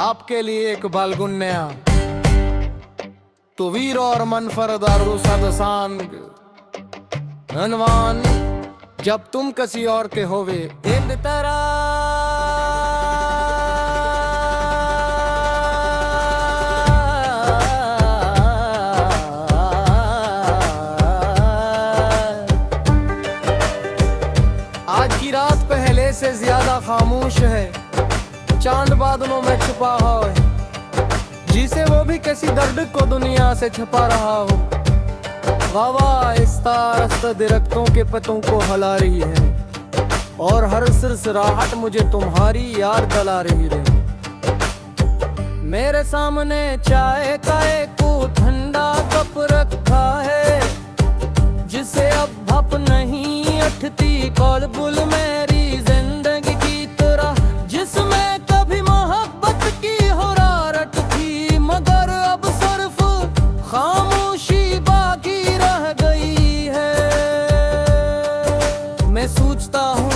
आपके लिए एक बालगुन नया तो वीर और मन फरदारू सदसांग अनवान जब तुम किसी और के होवे इन तरह आज की रात पहले से ज्यादा खामोश है, चांद बादलों में छुपा है, जिसे वो भी किसी दर्द को दुनिया से छुपा रहा हो। हवा इस तारस्त दरख्तों के पत्तों को हिला रही है और हर सिरसिराहट मुझे तुम्हारी याद दिला रही है। मेरे सामने चाय का एक ठंडा कप रखा है, जिसे अब भप नहीं अटती कौलबुल मेरी जिंदगी की तरह, जिसमें कभी मोहब्बत की हुरारत थी, मगर अब सिर्फ खामोशी बाकी रह गई है। मैं सोचता हूँ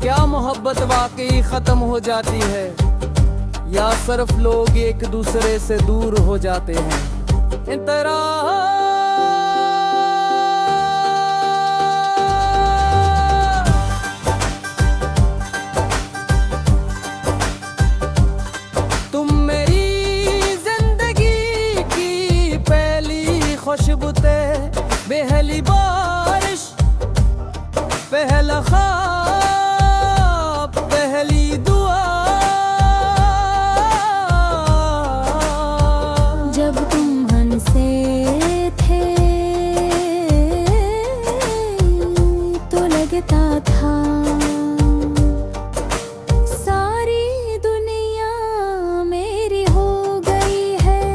क्या मोहब्बत वाकई खत्म हो जाती है या सिर्फ लोग एक दूसरे से दूर हो जाते हैं। इन तरह खुशबू ते पहली बारिश, पहला ख्वाब, पहली दुआ। जब तुम हंसे थे तो लगता था सारी दुनिया मेरी हो गई है।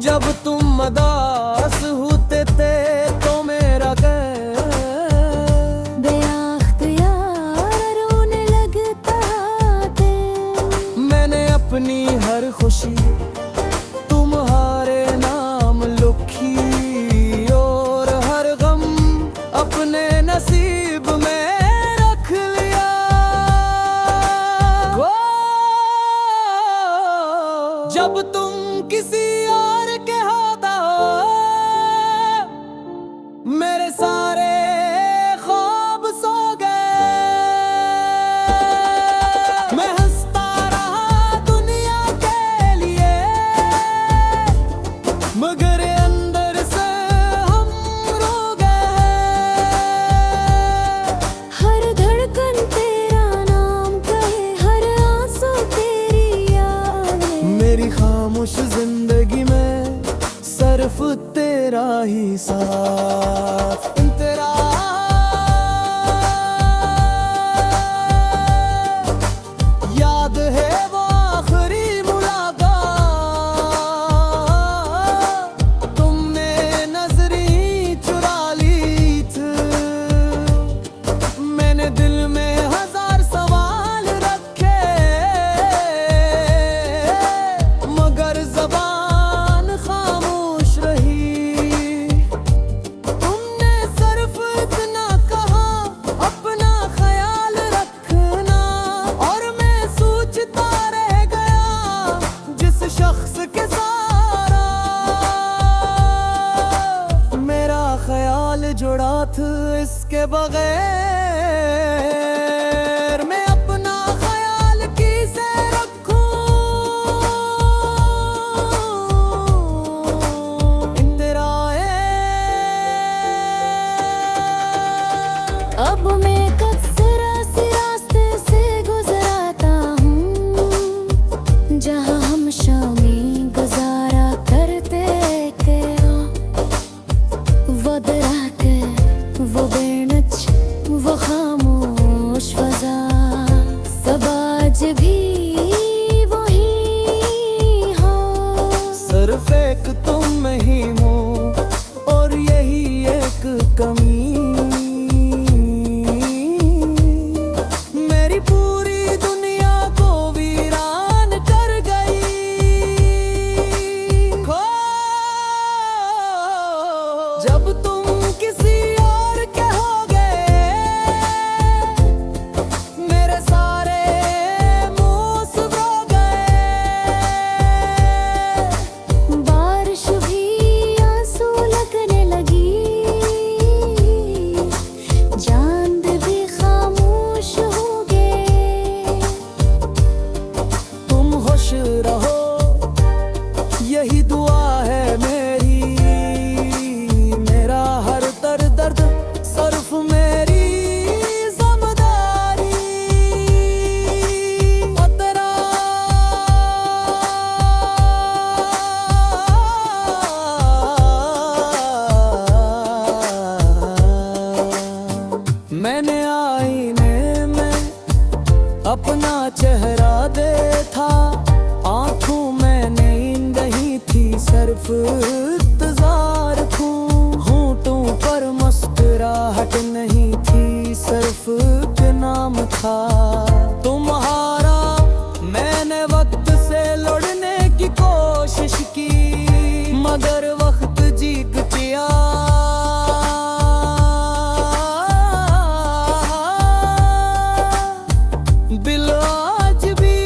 जब तुम मदास होते थे तो मेरा बेअख्तियार रोने लगता थे। मैंने अपनी हर खुशी तुम्हारे नाम लिखी और हर गम अपने नसीब में रख लिया। जब तुम किसी और के होता हो, मेरे सारे ख्वाब सो गए। मैं हंसता रहा दुनिया के लिए, मगर अंदर से हम रो गए। हर धड़कन तेरा नाम कहे, हर आंसू तेरी याद है। मेरी खामोश जिंदगी में सिर्फ तेरा ही साथ। तेरा याद है वो आखिरी मुलाकात, तुमने नजरी चुरा ली थी। मैंने दिल में हजार सवाल रखे, मगर ज़बान खामोश रही। तुमने सिर्फ इतना कहा अपना ख्याल रखना, और मैं सोचता रह गया जिस शख्स के सारा मेरा ख्याल जुड़ा था, इसके बगैर मैं अपना ख्याल किसे रखूं। अब मैं कब जरा सी वो खामोश फजा सब आज भी वही हो। सिर्फ एक तुम ही हो और यही एक कमी मेरी पूरी दुनिया को वीरान कर गई। खो जब तुम किसी और के हो गए मेरे सारे मुँह हो गए। बारिश भी आंसू लगने लगी, चांद भी खामोश हो गए। तुम खुश रहो यही दुआ है मेरी, मेरा हर दर्द सिर्फ मेरी ज़िम्मेदारी। ओ तेरा मैंने आईने में अपना चेहरा देखा, आंखों में नींद नहीं थी सिर्फ इंतजार थू। होंठों पर मुस्कुराहट नहीं थी सिर्फ के नाम था तुम्हारा। मैंने वक्त से लड़ने की कोशिश की मगर वक्त जीत गया। दिल आज भी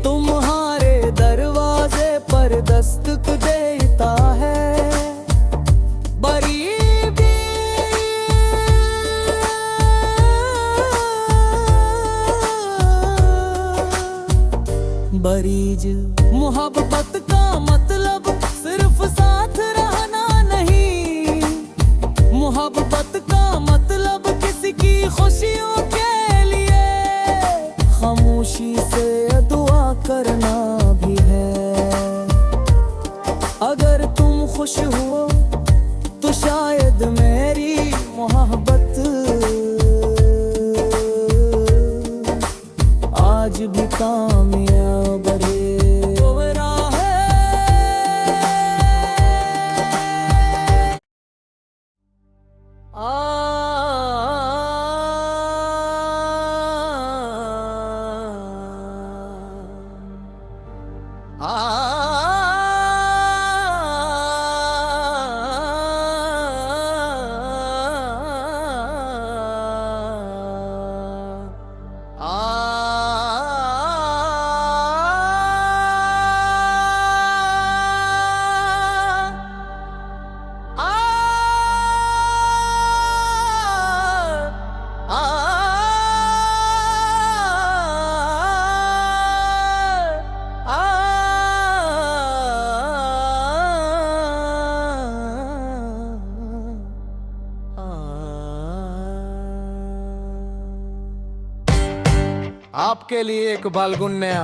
तुम्हारे दरवाजे पर दस्तक देता है। बरी भी बरीज मोहब्बत का मतलब सिर्फ साथ रहना नहीं, मोहब्बत का मतलब किसी की खुशियों के लिए खामोशी से दुआ करना भी है। अगर तुम खुश हो तो शायद मेरी मोहब्बत आज भी कामयाब है। आपके लिए एक बालगुन्या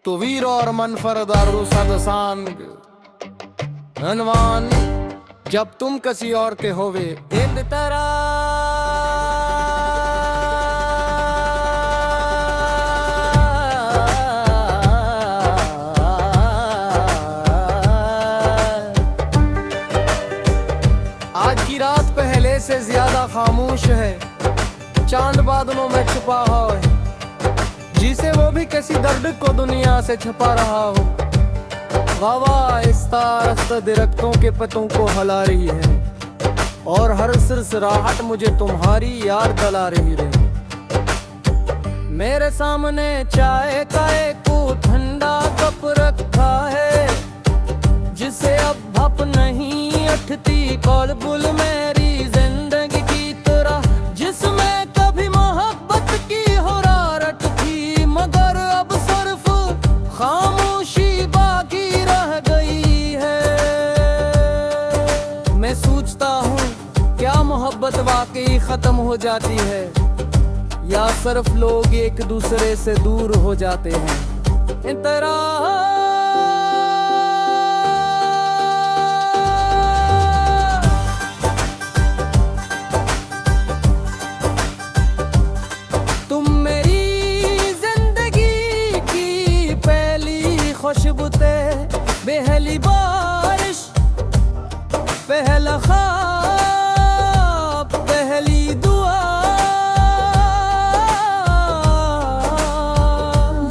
तो वीर और मनफरदारू सदसांग अनवान जब तुम किसी और के होवे इन तरह आज की रात पहले से ज्यादा खामोश है, चांद बादलों में छुपा है, जिसे वो भी किसी दर्द को दुनिया से छुपा रहा हो। हवा इस तारस्त दरख्तों के पत्तों को हिला रही है और हर सिरसिराहट मुझे तुम्हारी याद दिला रही है। मेरे सामने चाय का एक ठंडा कप रखा है, जिसे अब भप नहीं अटती कौल-बुल मेरी जिंदगी की तरह, जिसमें कभी मोहब्बत की हुरारत थी मगर अब सिर्फ खामोशी बाकी रह गई है। मैं सोचता हूँ क्या मोहब्बत वाकई खत्म हो जाती है या सिर्फ लोग एक दूसरे से दूर हो जाते हैं। इन तरह पहला ख्वाब, पहली दुआ।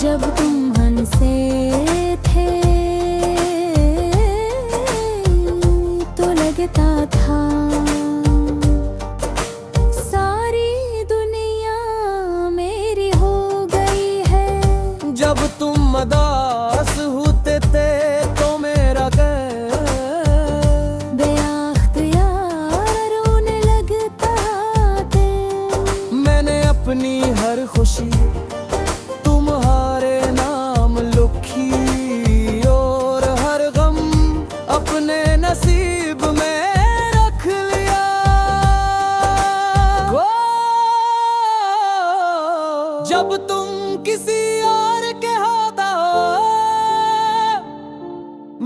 जब तुम हंसे थे तो लगता था सारी दुनिया मेरी हो गई है। जब तुम मदास होते थे तो मेरा बेअख्तियार रोने लगता दिल। मैंने अपनी हर खुशी तुम्हारे नाम लिखी और हर गम अपने नसीब में रख लिया। जब तुम किसी और के होता हो,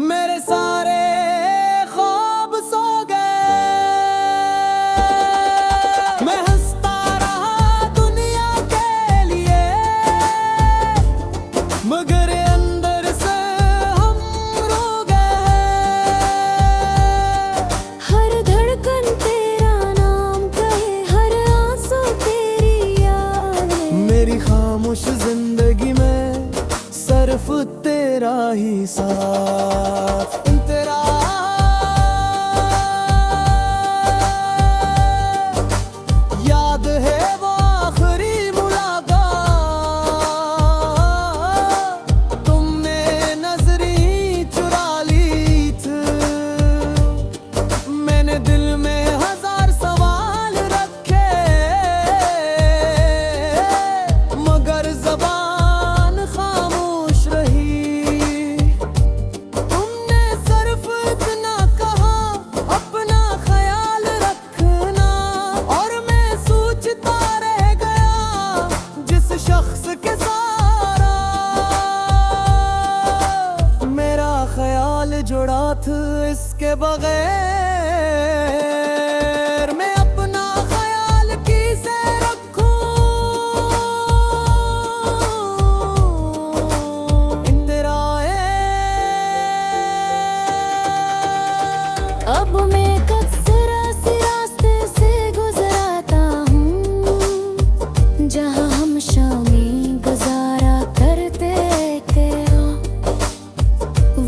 मेरे सारे ख्वाब सो गए। मैं हंसता रहा दुनिया के लिए, मगर अंदर से हम रो गए। हर धड़कन तेरा नाम कहे, हर आंसू तेरी याद है। मेरी खामोश जिंदगी में सिर्फ तेरा ही साथ, तेरा याद है वो आखिरी मुलाकात। तुमने नजरी चुरा ली थी, मैंने दिल में हजार सवाल रखे, मगर ज़बान खामोश रही। तुमने सिर्फ इतना कहा अपना ख्याल रखना, और मैं सोचता रह गया जिस शख्स के सारा मेरा ख्याल जुड़ा था, इसके बगैर मैं अपना ख्याल किसे रखूं। अब मैं कब जरा सी रास्ते से गुजराता हूँ, जहाँ हम शामी गुजारा करते थे।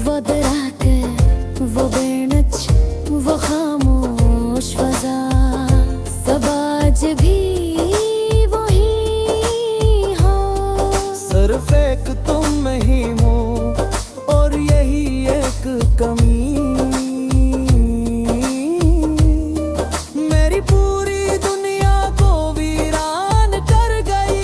वो दराके, वो बेनच, वो खामोश फजा, सब आज भी वही हो। सिर्फ एक तुम ही हो और यही एक कमी, मेरी पूरी दुनिया को वीरान कर गई।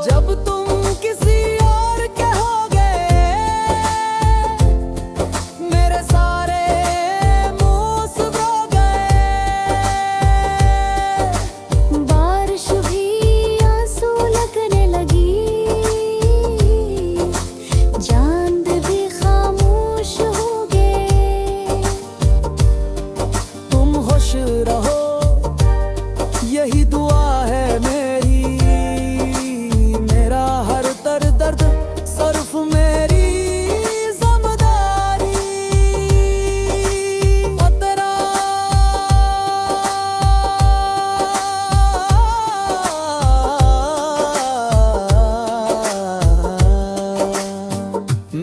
जब तुम किसी और के हो गए, मेरे सारे मौसम रो गए। बारिश भी आंसू लगने लगी, चांद भी खामोश हो गए। तुम खुश रहो यही दुआ है मेरी, मेरा हर दर्द सिर्फ मेरी ज़िम्मेदारी। और तेरा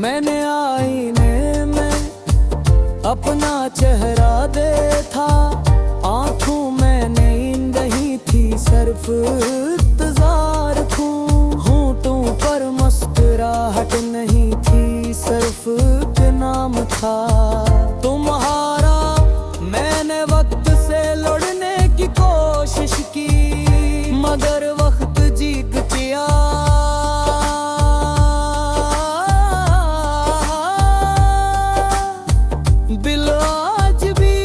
मैंने आईने में अपना चेहरा देखा, आंखों में नींद नहीं थी, सिर्फ इंतजार थू। होंठों पर मुस्कुराहट नहीं थी, सिर्फ एक नाम था तुम्हारा। मैंने वक्त से लड़ने की कोशिश की, मगर वक्त जीत गया। दिल आज भी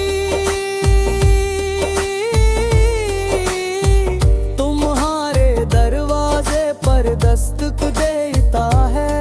तुम्हारे दरवाजे पर दस्तक देता है।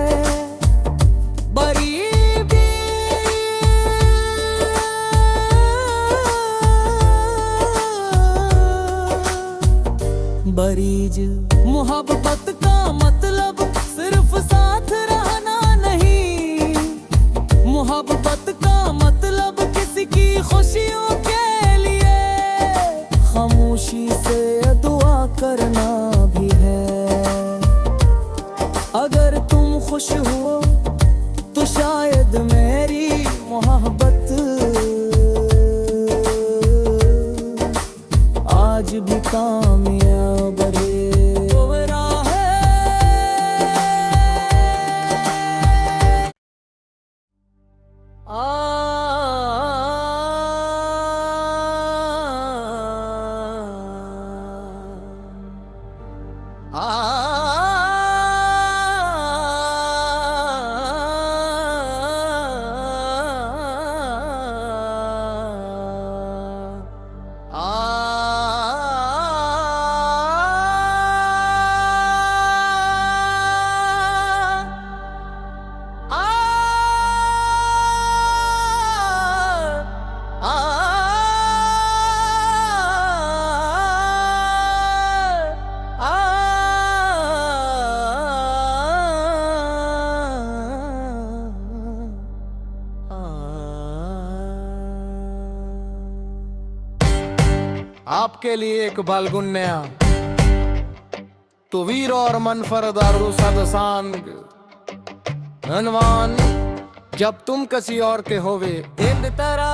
आपके लिए एक बालगुन नया तो वीर और मन फरदारू सदसांग धनवान जब तुम किसी और के होवे इन तरह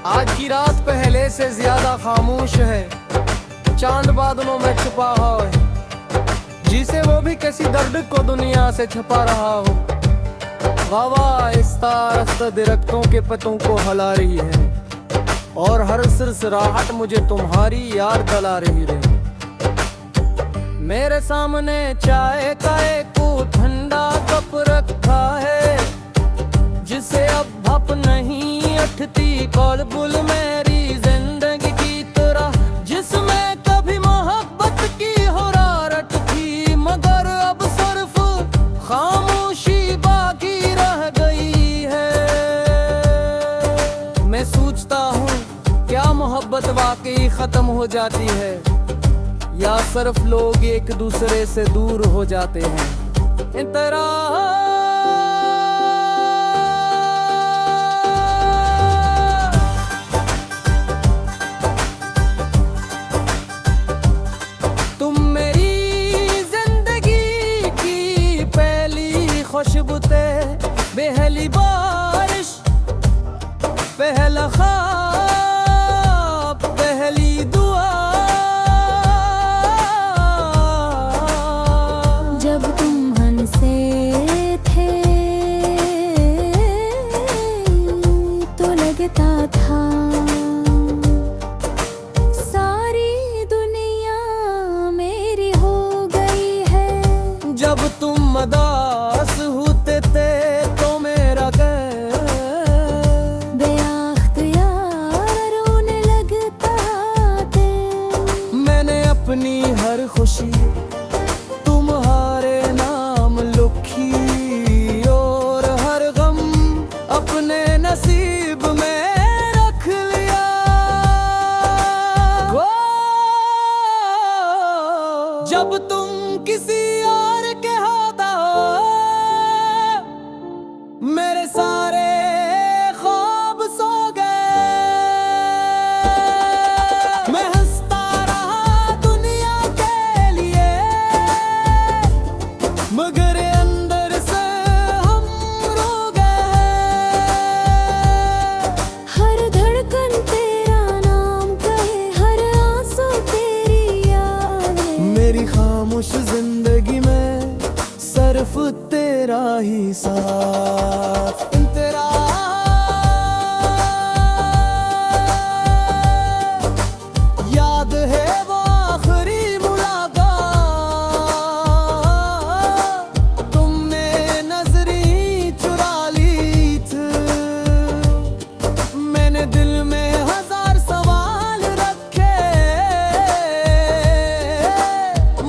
आज की रात पहले से ज्यादा खामोश है, चांद बादलों में छुपा है, जिसे वो भी किसी दर्द को दुनिया से छुपा रहा हो। वाह इस तारस्त दरख्तों के पत्तों को हिला रही है और हर सिरसिराहट मुझे तुम्हारी याद दिला रही है। मेरे सामने चाय का एक ठंडा कप रखा है, जिसे अब भप नहीं अटती कौल-बुल मेरी जिंदगी की तरह, जिसमें कभी मोहब्बत की हुरारत थी, मगर अब सिर्फ खामोशी बाकी रह गई है। मैं सोचता हूँ क्या मोहब्बत वाकई खत्म हो जाती है या सिर्फ लोग एक दूसरे से दूर हो जाते हैं। इन तरह खुशबू ते पहली बारिश, पहला ख्वाब, पहली दुआ। जब तुम हंसे थे तो लगता था सारी दुनिया मेरी हो गई है। जब तुम मदास होते थे तो मेरा बेअख्तियार रोने लगता थे। मैंने अपनी हर खुशी तुम्हारे नाम लिखी और हर गम अपने नसीब में रख लिया। जब तुम किसी और के होता मेरे सारे ख्वाब सो गए। मैं हंसता रहा दुनिया के लिए, मगर अंदर से हम रो गए। हर धड़कन तेरा नाम कहे, हर आंसू तेरी याद है। मेरी खामोश जिंदगी में सिर्फ तेरा ही साथ। तेरा याद है वो आखिरी मुलाकात, तुमने नजरें चुरा ली थी। मैंने दिल में हजार सवाल रखे,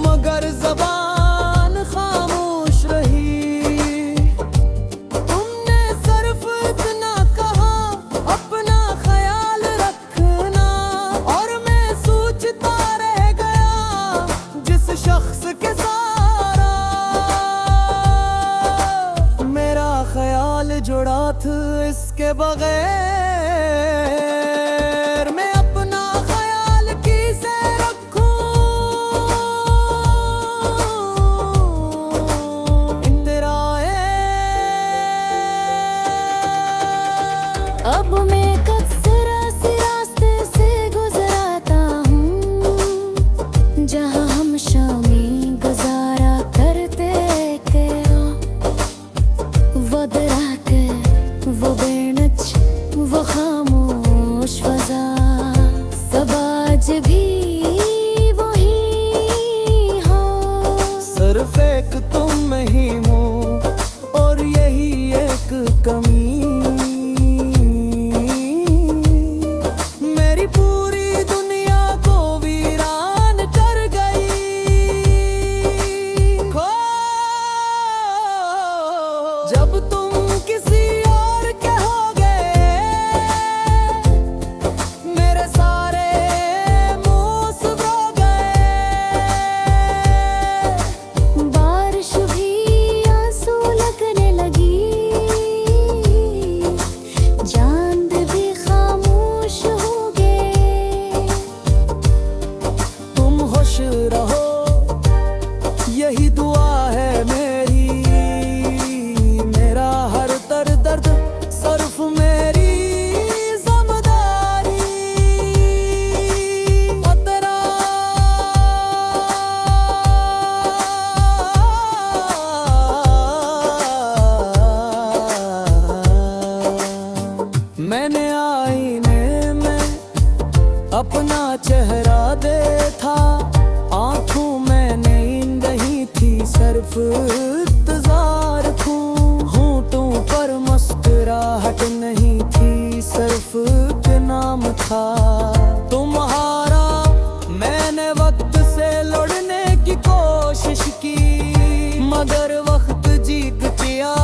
मगर ज़बान खामोश रही। तुमने सिर्फ इतना कहा अपना ख्याल रखना, और मैं सोचता रह गया जिस शख्स के सारा मेरा ख्याल जुड़ा था, इसके बगैर मैं अपना ख्याल किसे रखूं। अब मैं कचरा सी रास्ते से गुजराता हूँ, जहाँ हम शामी गुजारा करते के। वो दरख्त, वो बेनच, वो खामोश फजा, सब आज भी वही हो। सिर्फ एक तुम ही हो और यही एक कमी, मेरी पूरी दुनिया को वीरान कर गई। जब तुम किसी और के हो गए मैंने आईने में अपना चेहरा देखा, आंखों में नींद नहीं थी, सिर्फ इंतजार होठों पर मुस्कुराहट नहीं थी, सिर्फ के नाम था तुम्हारा। मैंने वक्त से लड़ने की कोशिश की, मगर वक्त जीत गया।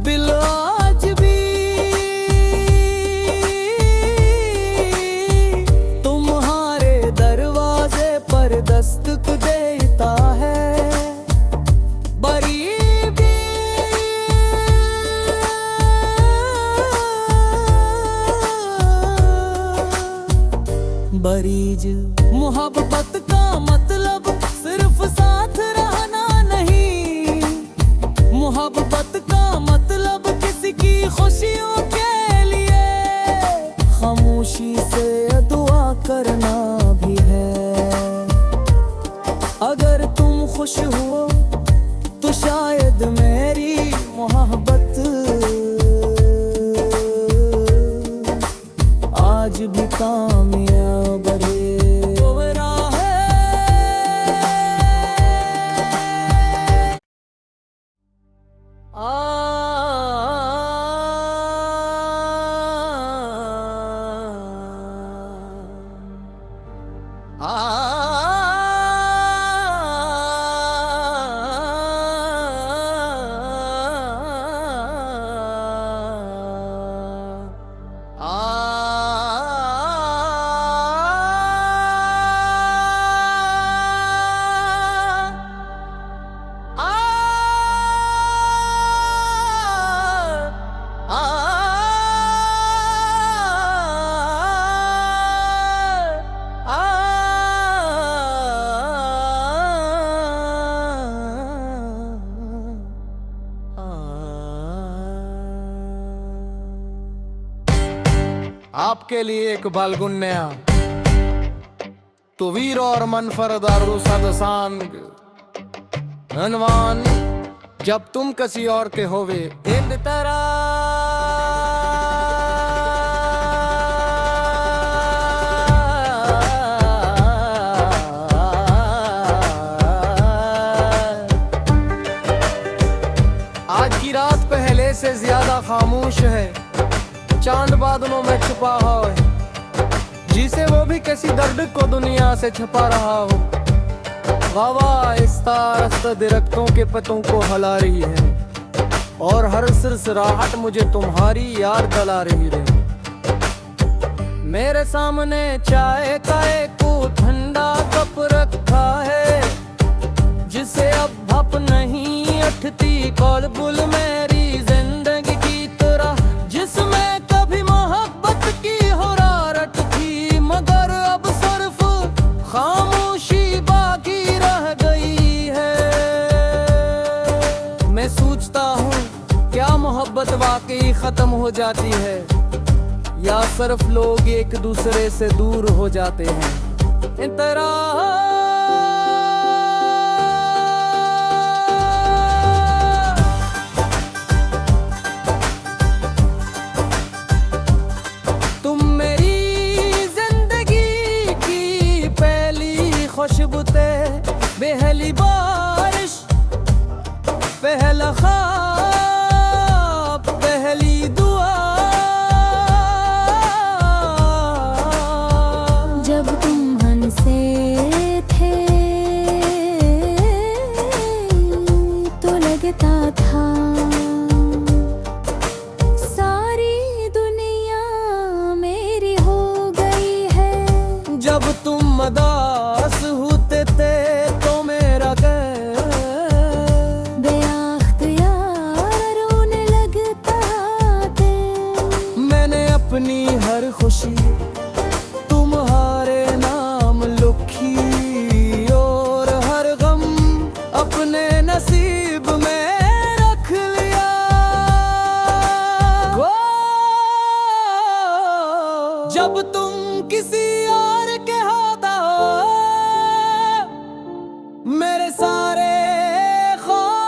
दिल आज भी तुम्हारे दरवाजे पर दस्तक देता है। बरीज मोहब्बत का मतलब सिर्फ साथ रहना नहीं, मोहब्बत का मतलब किसी की खुशियों के लिए खामोशी से दुआ करना भी है। अगर तुम खुश हो तो शायद मेरी मोहब्बत आज भी कामयाब आपके लिए एक बालगुन्या तो वीर और मनफरद सदसांग अनवान, जब तुम किसी और के होवे इन तरह आज की रात पहले से ज्यादा खामोश है, चांद बादलों में छुपा है, जिसे वो भी किसी दर्द को दुनिया से छुपा रहा हो। हवा इस दरख्तों के पत्तों को हिला रही है और हर सिरसिराहट मुझे तुम्हारी याद दिला रही है। मेरे सामने चाय का एक ठंडा कप रखा है, जिसे अब भप नहीं अटती कौल-बुल मेरी जिंदगी की तरह, जिसमें कभी मोहब्बत की हुरारत थी, मगर अब सिर्फ खामोशी बाकी रह गई है। मैं सोचता हूँ क्या मोहब्बत वाकई खत्म हो जाती है या सिर्फ लोग एक दूसरे से दूर हो जाते हैं। इन तरह खुशबू ते पहली बारिश, पहला ख्वाब, पहली दुआ। जब तुम हंसे थे तो लगता था सारी दुनिया मेरी हो गई है। जब तुम मदास होते थे तो मेरा बेअख्तियार रोने लगता थे। मैंने अपनी हर खुशी तुम्हारे नाम लिखी और हर गम अपने नसीब में रख लिया। जब तुम किसी और के होता हो, मेरे सारे ख्वाब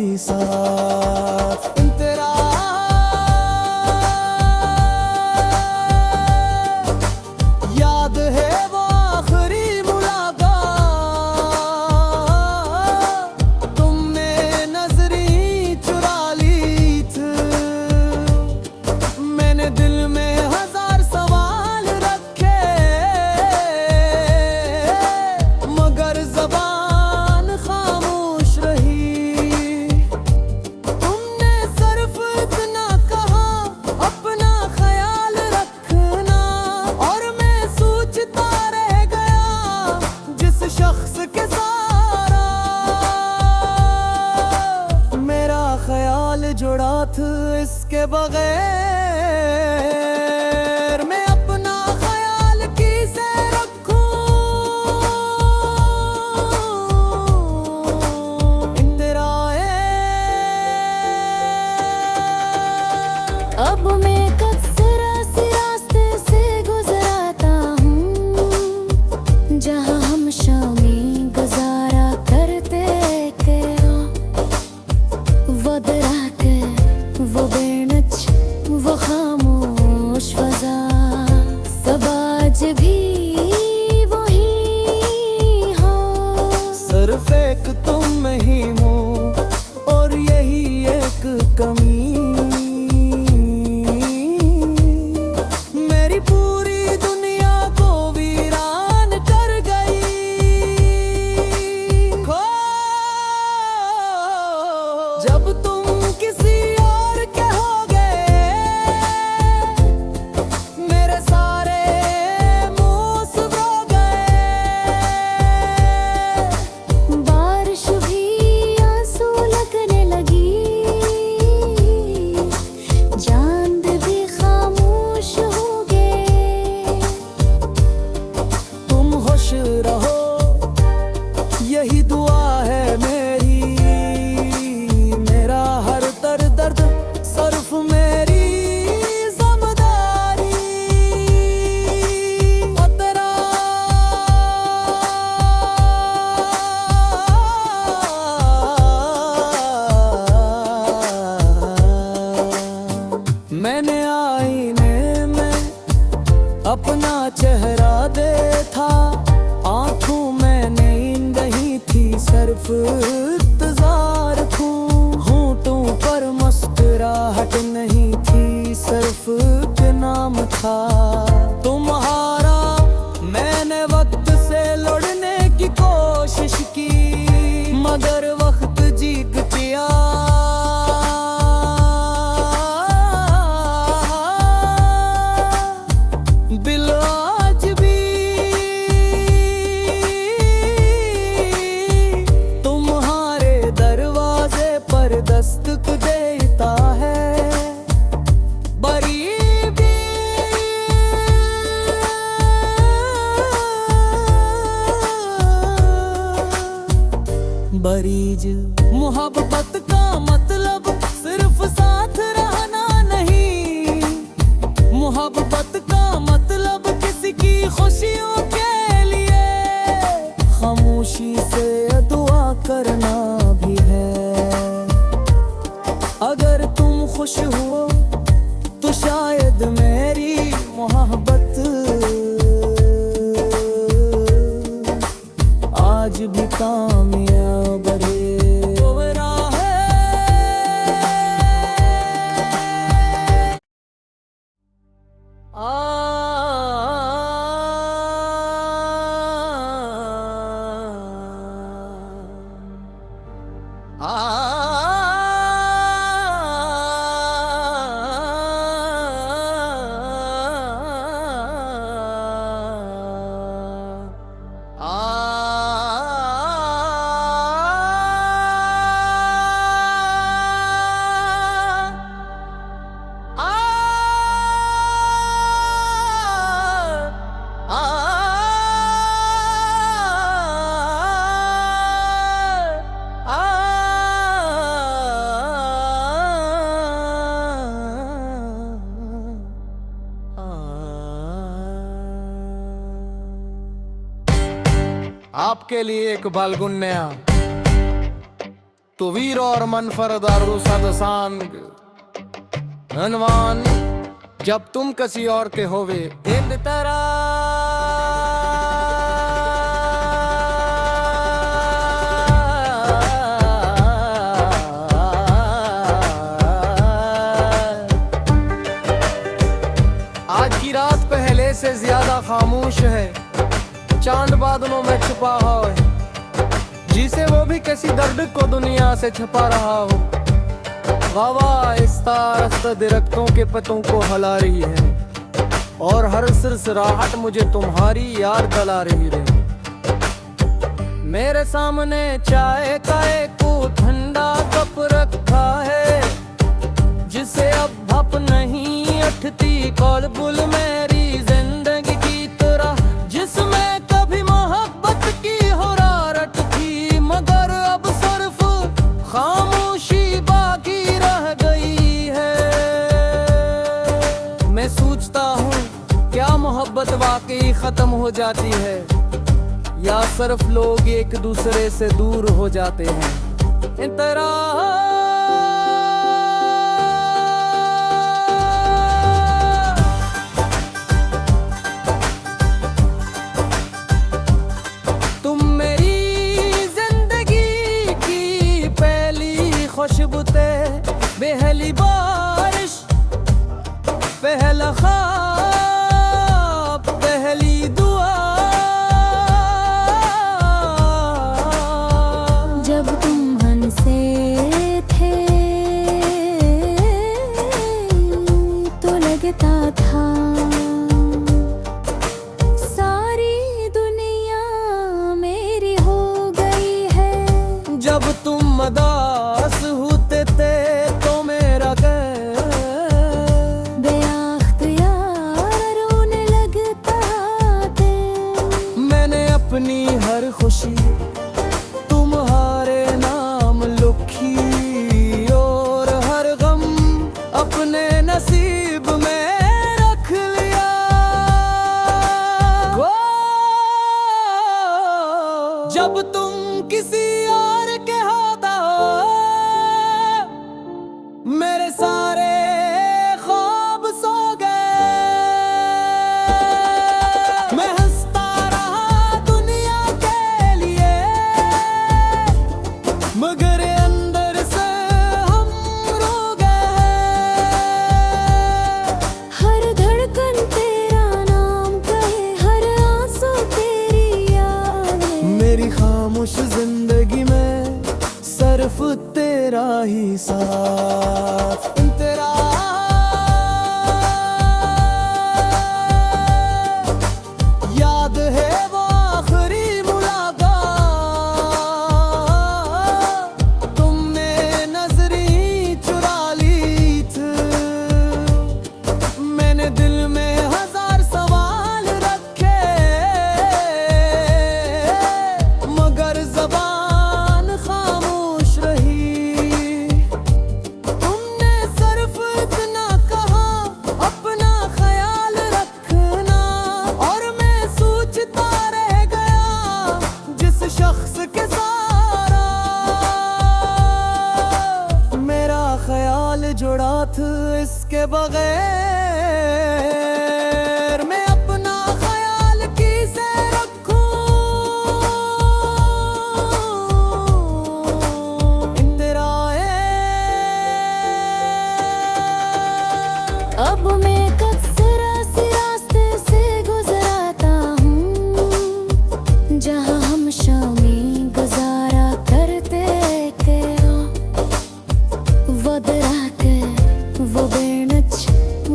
साथ तेरा याद है वो आखिरी मुलाकात तुमने नजरी चुरा ली थी मैंने दिल में हजार सवाल रखे मगर ज़बान खामोश रही तुमने सिर्फ इतना कहा अपना ख्याल रखना और मैं सोचता रह गया जिस शख्स के सारा मेरा ख्याल जुड़ा था इसके बगैर मैं अपना ख्याल किसे रखूं इंदिराए अब मैं अक्सर ऐसे रास्ते से गुजरता हूँ जहाँ हम शामी गुजारा करते थे वो दराके वो बेनच वो खामोश फजा सब आज भी वही हो सिर्फ एक तुम में ही हो और यही एक कमी मेरी पूरी दुनिया को वीरान कर गई खो जब तुम किसी और के हो गए मेरे सारे मूस हो गए बारिश भी आंसू लगने लगी चांद भी खामोश हो गए तुम खुश रहो यही दुआ है मेरी मेरा हर दर्द सिर्फ मेरी ज़िम्मेदारी और तेरा मैंने आईने में अपना चेहरा देखा आंखों में नींद नहीं थी सिर्फ इंतजार थूं होंठों पर मुस्कुराहट नहीं थी सिर्फ के नाम था तुम्हारा मैंने वक्त से लड़ने की कोशिश की मगर वक्त जीत गया दिल आज भी तुम्हारे दरवाजे पर दस्तक देता है बरी भी बरीज मोहब्बत का मतलब सिर्फ साथ रहना नहीं मोहब्बत का मतलब किसी की खुशियों के लिए खामोशी से दुआ करना भी है अगर तुम खुश हो तो शायद मेरी मोहब्बत आज भी कामयाब रहे आपके लिए एक बालगुन नया वीर और मनफरदार सदसांग अनवान जब तुम किसी और के होवे इन तरह आज की रात पहले से ज्यादा खामोश है, चांद बादलों में छुपा है, जिसे वो भी किसी दर्द को दुनिया से छुपा रहा हो। हवा इस तारस्त दरख्तों के पत्तों को हिला रही है और हर सिरसिराहट मुझे तुम्हारी याद दिला रही है। मेरे सामने चाय का एक ठंडा कप रखा है, जिसे अब भप नहीं अटती कौल-बुल मेरी जिंदगी की तरह, जिसमें कभी मोहब्बत की हुरारत थी, मगर अब सिर्फ खामोशी बाकी रह गई है। मैं सोचता हूँ क्या मोहब्बत वाकई खत्म हो जाती है या सिर्फ लोग एक दूसरे से दूर हो जाते हैं। इन तरह खुशबू ते पहली बारिश, पहला ख्वाब, पहली दुआ। जब तुम हंसे थे तो लगता था सारी दुनिया मेरी हो गई है। जब तुम मदास होते थे तो मेरा बेअख्तियार रोने लगता थे। मैंने अपनी हर खुशी तुम्हारे नाम लिखी और हर गम अपने नसीब में रख लिया। जब तुम किसी और के होता हो, मेरे सारे ख्वाब सो गए। मैं हंसता रहा दुनिया के लिए, मगर अंदर से हम रो गए। हर धड़कन तेरा नाम कहे, हर आंसू तेरी याद है। मेरी खामोश जिंदगी में सिर्फ तेरा ही साथ। तेरा याद है वो आखिरी मुलाकात, तुमने नजरें चुरा ली थी। मैंने दिल में हजार सवाल रखे, मगर ज़बान खामोश रही। तुमने सिर्फ इतना कहा अपना ख्याल रखना, और मैं सोचता रह गया जिस शख्स के सारा मेरा ख्याल जुड़ा था, इसके बगैर मैं अपना ख्याल किसे रखूं। अब मैं कब सी रास्ते से गुजराता हूँ, जहाँ हम शामी गुजारा करते थे। वो दरख्त, वो बेनच,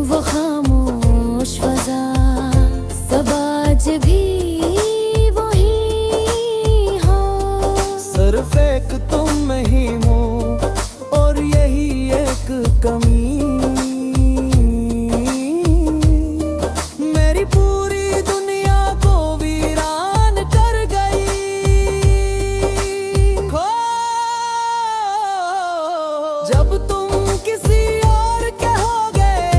वो खामोश फजा, सब आज भी वही हो। सिर्फ एक तुम ही हो और यही एक कमी, मेरी पूरी दुनिया को वीरान कर गई। जब तुम किसी और के हो गए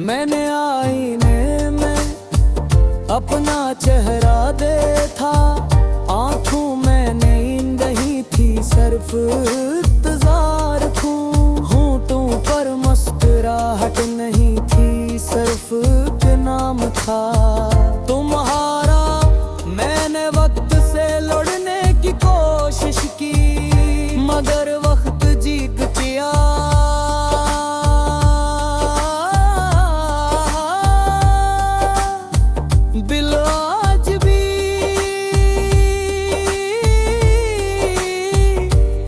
मैंने आईने में अपना चेहरा देखा, आंखों में नींद नहीं थी, सिर्फ इंतजार होंठों पर मुस्कुराहट नहीं थी, सिर्फ के नाम था तुम्हारा। मैंने वक्त से लड़ने की कोशिश की, मगर वक्त जीत गया। दिल आज भी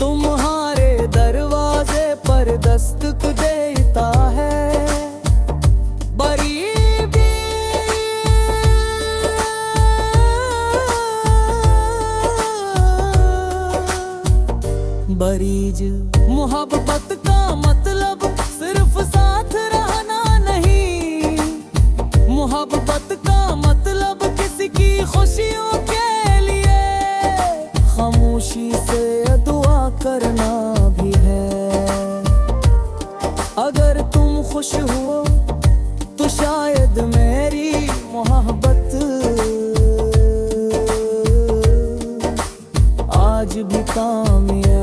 तुम्हारे दरवाजे पर दस्तक देता है। बरीज मोहब्बत का मतलब सिर्फ साथ रहना नहीं, मोहब्बत का मतलब किसी की खुशियों के लिए खामोशी से दुआ करना भी है। अगर तुम खुश हो तो शायद मेरी मोहब्बत आज भी कामयाब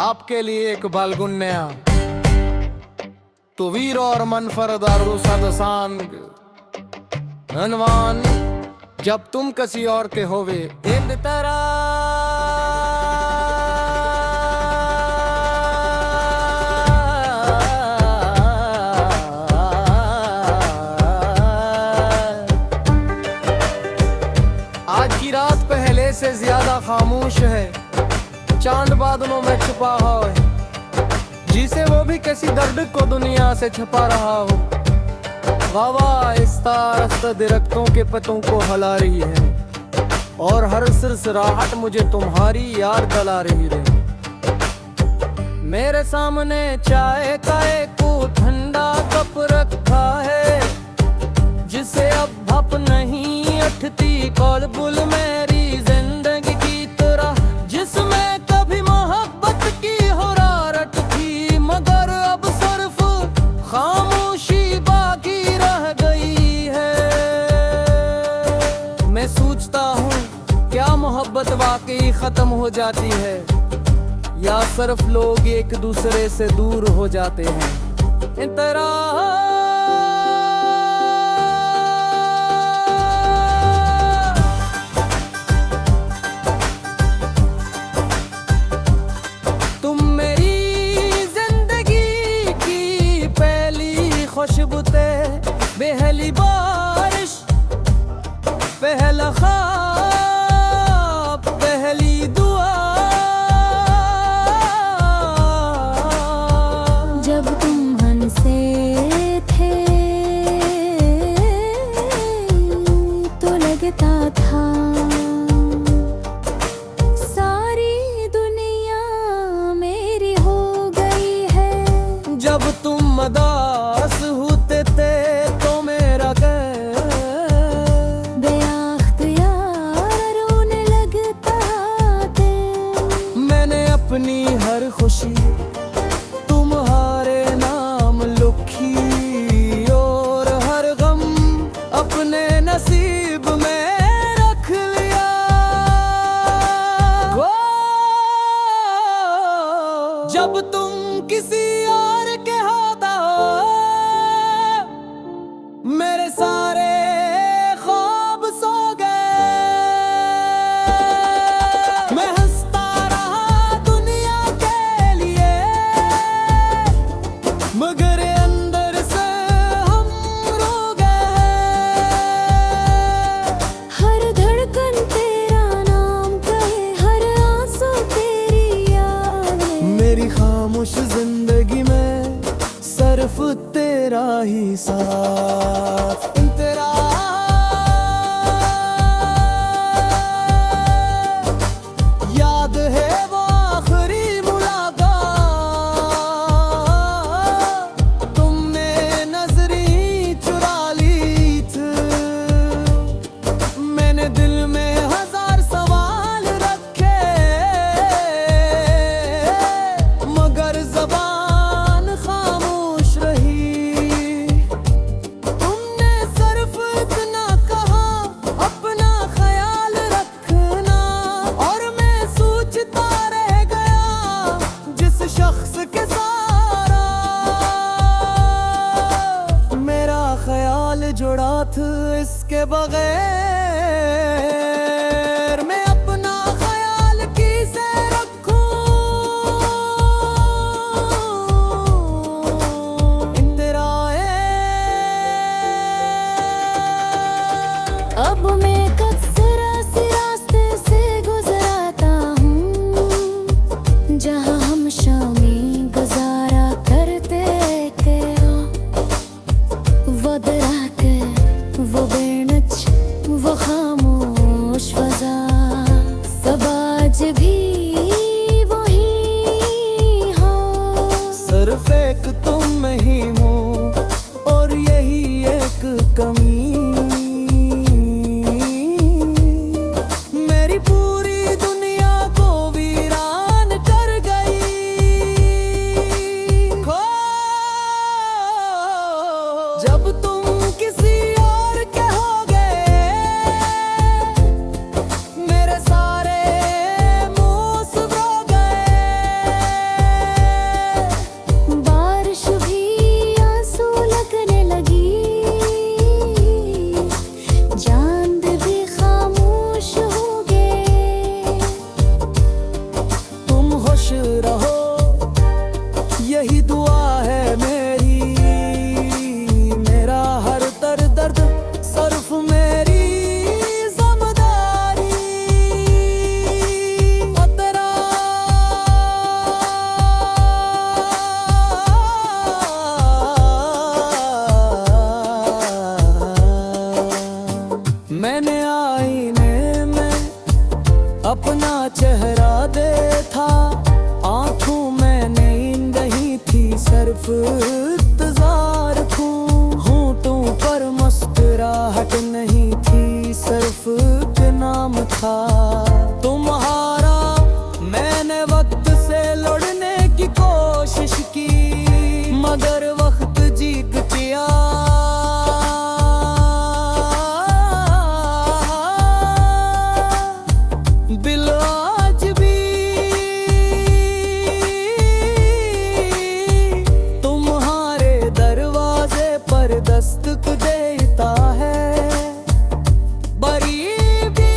आपके लिए एक बालगुन नया तो वीर और मनफरद सदसांग अनवान, जब तुम किसी और के होवे इन तरह आज की रात पहले से ज्यादा खामोश है, चांद बादलों में छुपा है, जिसे वो भी किसी दर्द को दुनिया से छुपा रहा हो। हवा इस तारस्त दरख्तों के पत्तों को हिला रही है और हर सिरसिराहट मुझे तुम्हारी याद दिला रही है। मेरे सामने चाय का एक ठंडा कप रखा है, जिसे अब भप नहीं अटती कौल-बुल मेरी जिंदगी की तरह, जिसमें कभी मोहब्बत की हुरारत थी, मगर अब सिर्फ खामोशी बाकी रह गई है। मैं सोचता हूँ क्या मोहब्बत वाकई खत्म हो जाती है या सिर्फ लोग एक दूसरे से दूर हो जाते हैं। इन तरह खुशबू ते पहली बारिश, पहला ख्वाब, पहली दुआ। जब तुम हंसे थे तो लगता था सारी दुनिया मेरी हो गई है। जब तुम मदास होते थे तो मेरा बेअख्तियार रोने लगता थे। मैंने अपनी हर खुशी तुम्हारे नाम लिखी और हर गम अपने नसीब में रख लिया। जब तुम किसी और के होता हो, मेरे सारे ख्वाब साथ तेरा याद है वो आखिरी मुलाकात, तुमने नजरी चुरा ली थी। मैंने दिल में हजार सवाल रखे, मगर ज़बान खामोश रही। तुमने सिर्फ इतना कहा, अपना ख्याल रखना, और मैं सोचता रह गया जिस शख्स के सारा मेरा ख्याल जुड़ा था, इसके बगैर मैं अपना ख्याल किसे रखूं। इंदिराए अब मैं कब जरा सी रास्ते से गुजराता हूँ, जहाँ हम शामी गुजारा करते थे। वो दराके, वो बेनच, वो खामोश फजा, सब आज भी वही हो। सिर्फ एक तुम ही हो और यही एक कमी, मेरी पूरी दुनिया को वीरान कर गई। खो जब तुम किसी और के हो गए, मेरे सारे मूस हो गए। बारिश भी आंसू लगने लगी, चांद भी खामोश हो गए। तुम खुश रहो यही दुआ है मेरी, मेरा हर दर्द सिर्फ मेरी ज़िम्मेदारी। तेरा मैंने आईने में अपना चेहरा देखा, आंखों में नींद नहीं थी, सिर्फ इंतजार थू। होंठों पर मुस्कुराहट नहीं थी, सिर्फ एक नाम था तुम्हारा। मैंने वक्त से लड़ने की कोशिश की, मगर वक्त जीत गया। दिल आज भी तुम्हारे दरवाजे पर दस्तक देता है। बरीबी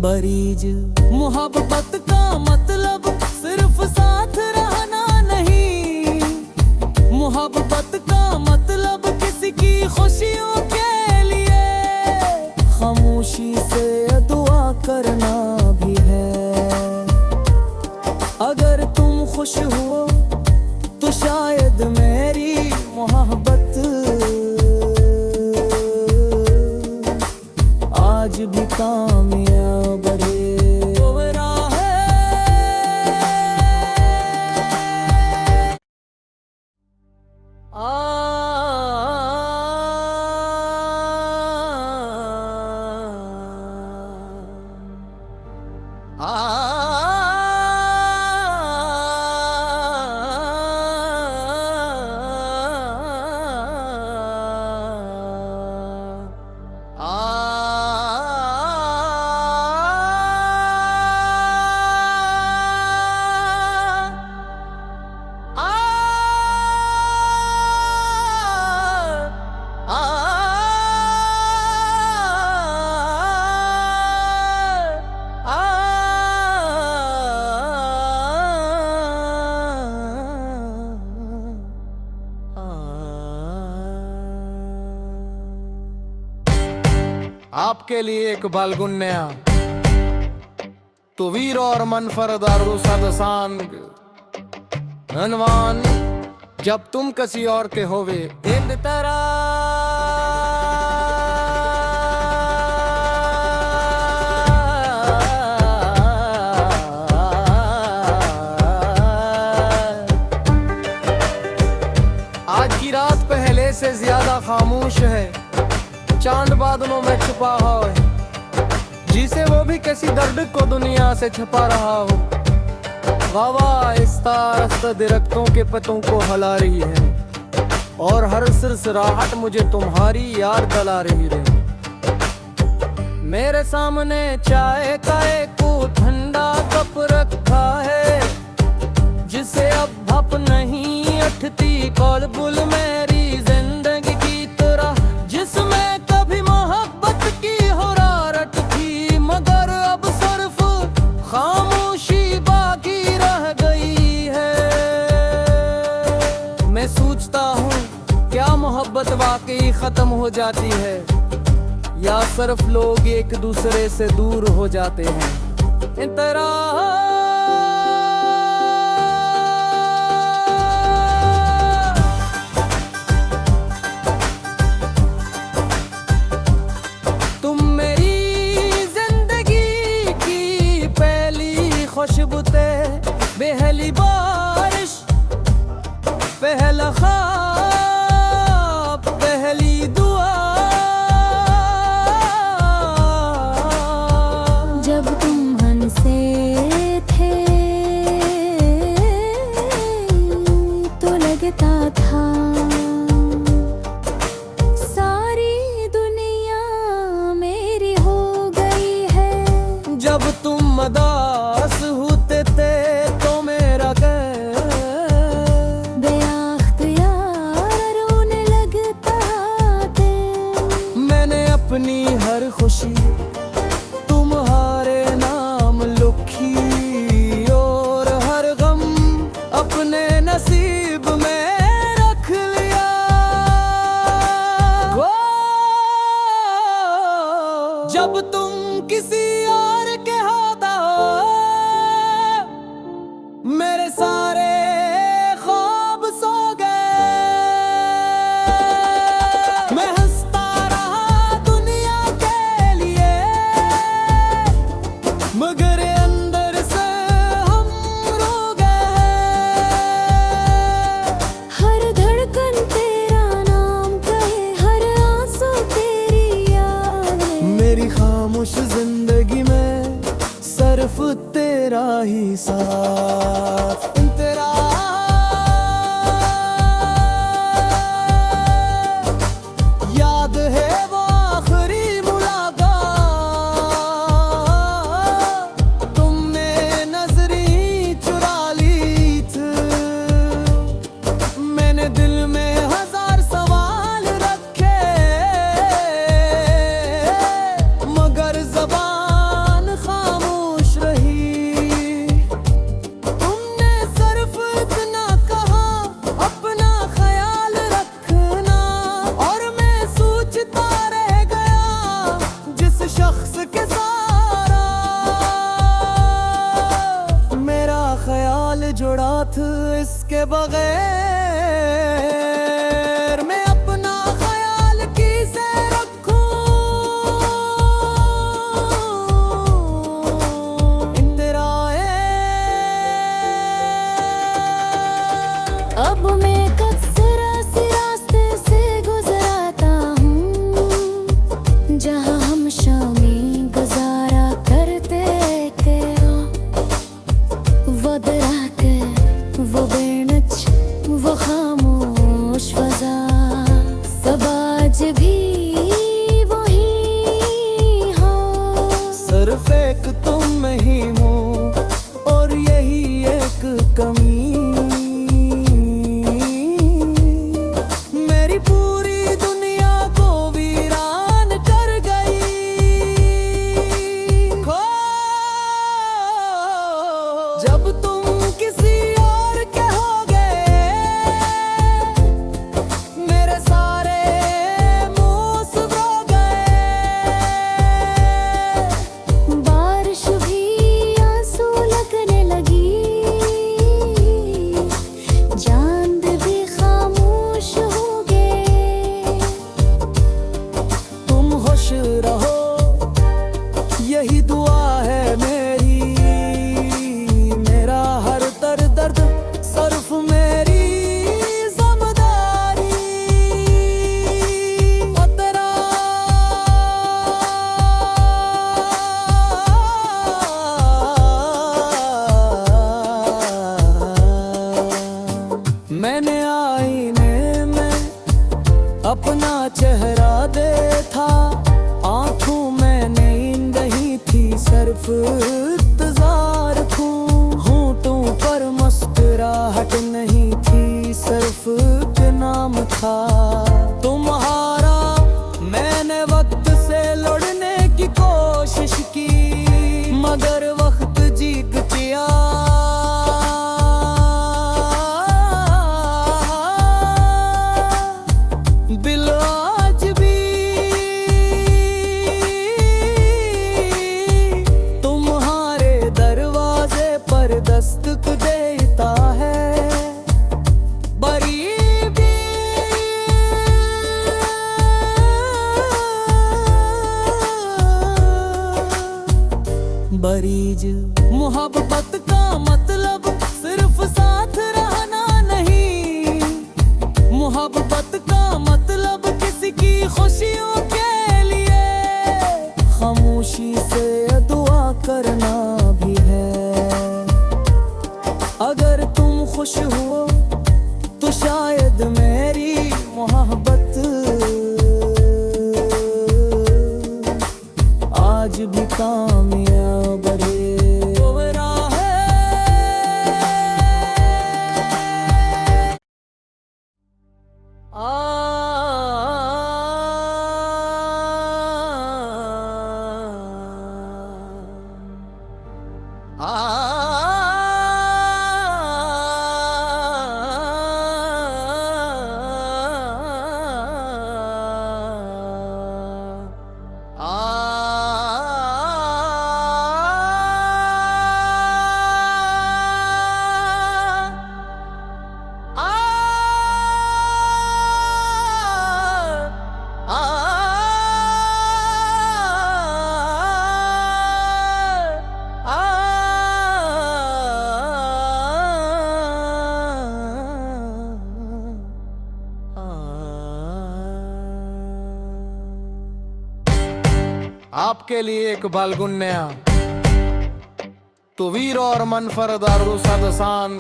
बरीज मोहब्बत का मतलब सिर्फ साथ रहना नहीं, मोहब्बत का मतलब किसी की खुशियों के लिए खामोशी से दुआ करना भी है। अगर तुम खुश हो तो शायद मेरी मोहब्बत आज भी कामयाब रहे। आपके लिए एक बालगुन नया वीर और मनफर दारू सदसांग अनवान जब तुम किसी और के होवे इन तरह आज की रात पहले से ज्यादा खामोश है, चांद बादलों में छुपा है, जिसे वो भी किसी दर्द को दुनिया से छुपा रहा हो। वावा आहिस्ता आहिस्ता दरख्तों के पत्तों को हिला रही है और हर सिरसिराहट मुझे तुम्हारी याद दिला रही है। मेरे सामने चाय का एक ठंडा कप रखा है, जिसे अब भप नहीं अटती कौल-बुल मेरी जिंदगी की तरह, जिसमें कभी मोहब्बत की हुरारत थी, मगर अब सिर्फ खामोशी बाकी रह गई है। मैं सोचता हूँ क्या मोहब्बत वाकई खत्म हो जाती है या सिर्फ लोग एक दूसरे से दूर हो जाते हैं। इन तरह खुशबू ते पहली बारिश, पहला ख्वाब, पहली दुआ। जब तुम हंसे थे तो लगता था सारी दुनिया मेरी हो गई है। जब तुम मदास होते थे तो मेरा बेअख्तियार रोने लगता थे। मैंने अपनी हर खुशी तुम्हारे नाम लिखी और हर गम अपने नसीब में रख लिया। जब तुम किसी और के होता मेरे सारे ख्वाब सो गए। मैं हंसता रहा दुनिया के लिए, मगर अंदर से हम रो गए। हर धड़कन तेरा नाम कहे, हर आंसू तेरी याद है। मेरी खामोश जिंदगी में सिर्फ तेरा ही साथ। तेरा याद है वो आखिरी मुलाकात, तुमने नजरें चुरा ली थी। मैंने दिल में हजार सवाल रखे, मगर ज़बान खामोश रही। तुमने सिर्फ इतना कहा अपना ख्याल रखना, और मैं सोचता रह गया जिस शख्स के सारा मेरा ख्याल जुड़ा था, इसके बगैर मैं अपना ख्याल किसे रखूं। अब मैं कब जरा सी रास्ते से गुजराता हूँ, जहाँ हम शामी गुजारा करते थे। वो दरख्त, वो बेनच, वो खामोश फजा, सब आज भी वही हो। सिर्फ एक तुम ही हो और यही एक कमी, मेरी पूरी दुनिया को वीरान कर गई। जब तुम किसी और के हो गए मैंने आईने में अपना चेहरा देखा, आंखों में नींद नहीं थी, सिर्फ इंतजार होंठों पर मुस्कुराहट नहीं थी, सिर्फ नाम था तुम्हारा। मैंने वक्त से लड़ने की कोशिश की, मगर वक्त जीत गया। दिल आज भी तुम्हारे दरवाजे पर दस्तक देता है। बरीज मोहब्बत का मतलब सिर्फ साथ रहना नहीं, मोहब्बत का मतलब किसी की खुशियों के लिए खामोशी से दुआ करना भी है। अगर तुम खुश हो तो शायद मेरी मोहब्बत आज भी कामयाब आपके लिए एक बालगुन नया तो वीर और मनफरद सदसांग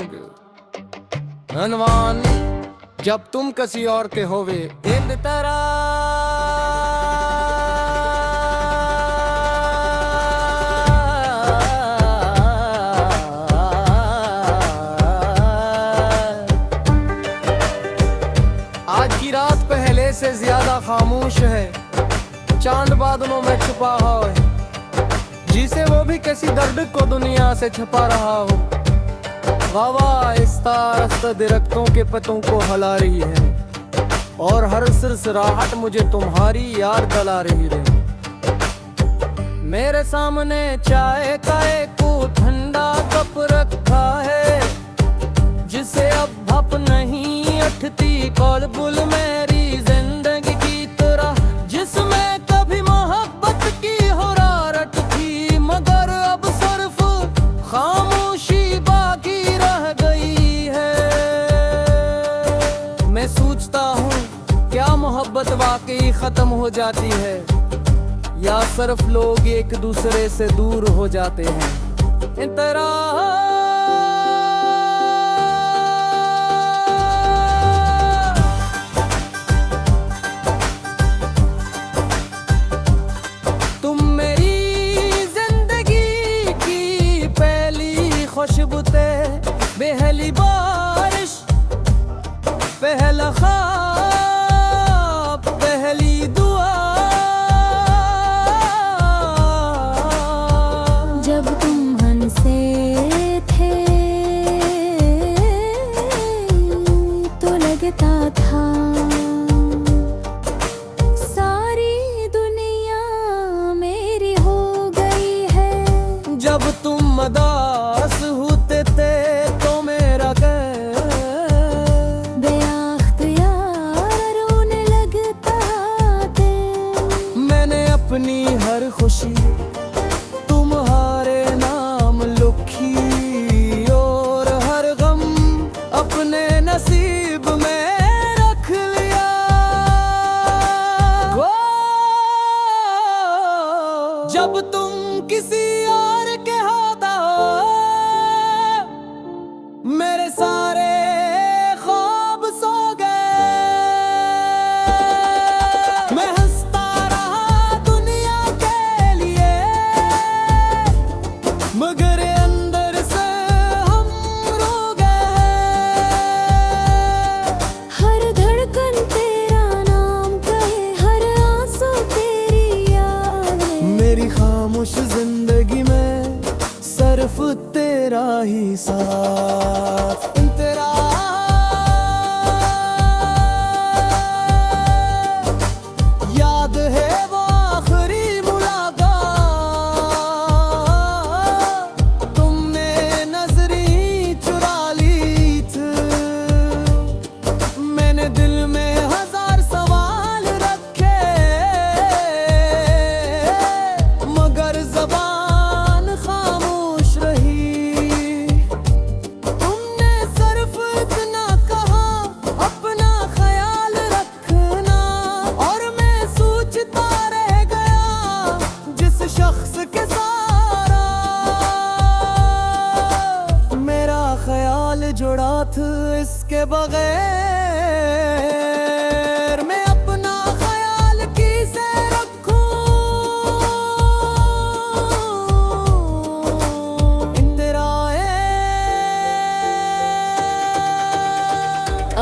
अनवान, जब तुम किसी और के होवे इन तरह। आज की रात पहले से ज्यादा खामोश है, चांद बादलों में छुपा है, जिसे वो भी किसी दर्द को दुनिया से छुपा रहा हो। हवा इस दरख्तों के पत्तों को हिला रही है और हर सिरसिराहट मुझे तुम्हारी याद दिला रही है। मेरे सामने चाय का एक ठंडा कप रखा है, जिसे अब भप नहीं अटती कौल-बुल मेरी जिंदगी की तरह, जिसमें कभी मोहब्बत की हुरारत थी, मगर अब सिर्फ खामोशी बाकी रह गई है। मैं सोचता हूँ क्या मोहब्बत वाकई खत्म हो जाती है, या सिर्फ लोग एक दूसरे से दूर हो जाते हैं। इन तरह खुशबू ते पहली बारिश, पहला ख्वाब, पहली दुआ। जब तुम हंसे थे तो लगता था सारी दुनिया मेरी हो गई है। जब तुम मदास होते थे तो मेरा बेअख्तियार रोने लगता थे। मैंने अपनी हर खुशी तुम्हारे नाम लिखी, और हर गम अपने नसीब में रख लिया। जब तुम किसी और के होता हो, मेरे सारे ख्वाब ही साथ। तेरा याद है वो आखिरी मुलाकात, तुमने नजरी चुरा ली थी। मैंने दिल में हजार सवाल रखे, मगर ज़बान खामोश रही। तुमने सिर्फ इतना कहा, अपना ख्याल रखना, और मैं सोचता रह गया जिस शख्स के सारा मेरा ख्याल जुड़ा था, इसके बगैर मैं अपना ख्याल किसे रखूं। इंदिराए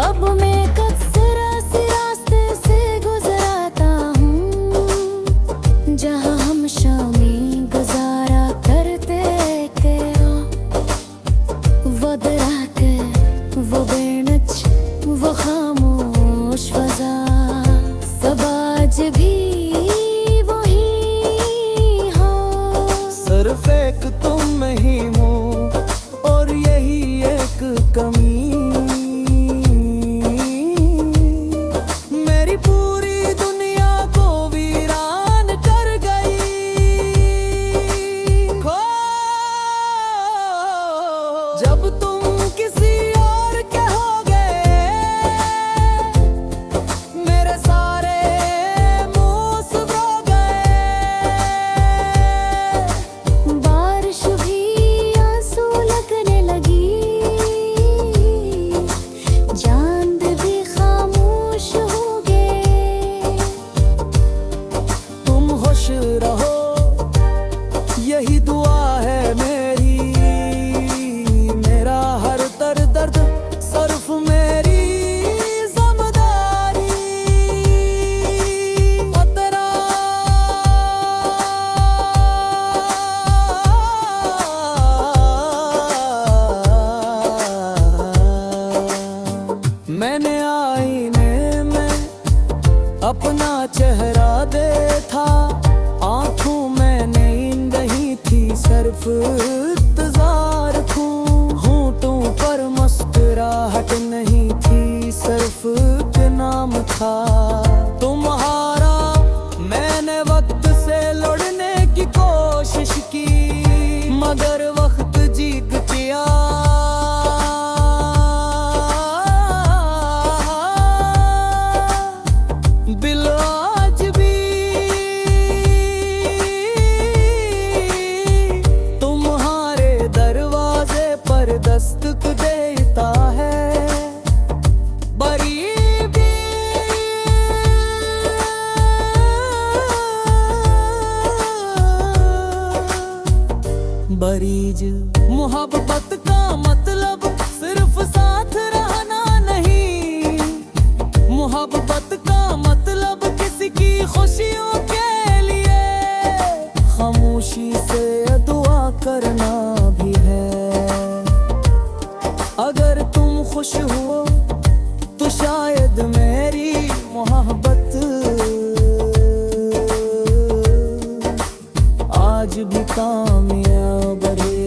अब मैं कब जरा सी रास्ते से गुजराता हूँ, जहाँ हम शामी गुजारा करते के। वो दराके, वो बेनच, वो खामोश फजा, सब आज भी वही हो। सिर्फ एक तुम में ही हो, और यही एक कमी मेरी पूरी दुनिया को वीरान कर गई। खो जब तुम किसी और के हो गए, मेरे सारे मूस हो गए। बारिश भी आंसू लगने लगी, चांद भी खामोश हो गए। तुम खुश रहो, यही दुआ है मेरी। मेरा हर दर्द सिर्फ मेरी ज़िम्मेदारी। और तेरा मैंने आईने में अपना चेहरा देखा, आंखों में नींद नहीं थी, सिर्फ इंतजार थू। होंठों पर मुस्कुराहट नहीं थी, सिर्फ एक नाम था तुम्हारा। मैंने वक्त से लड़ने की कोशिश की, मगर वक्त जीत गया। दिल आज भी तुम्हारे दरवाजे पर दस्तक देता है। बरीबी बरीज मोहब्बत का मतलब सिर्फ साथ रहना नहीं। मोहब्बत का मतलब किसी की खुशियों के लिए खामोशी से दुआ करना भी है। अगर तुम खुश हो तो शायद मेरी मोहब्बत आज भी कामयाब रहे।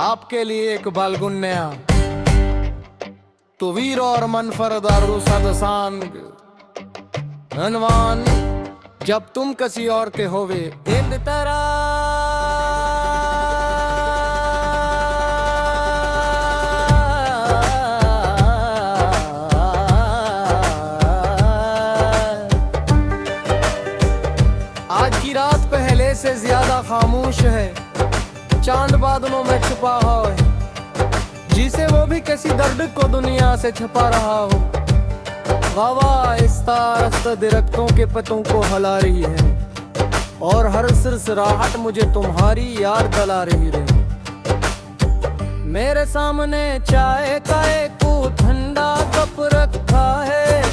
आपके लिए एक बालगुन नया वीर और मनफर दारू सदसांग अनवान जब तुम किसी और के होवे इन तरह आज की रात पहले से ज्यादा खामोश है, चांद बादलों में छुपा है, जिसे वो भी किसी दर्द को दुनिया से छुपा रहा हो। हवा आहिस्ता आहिस्ता दरख्तों के पत्तों को हिला रही है और हर सिरसिराहट मुझे तुम्हारी याद दिला रही है। मेरे सामने चाय का एक ठंडा कप रखा है,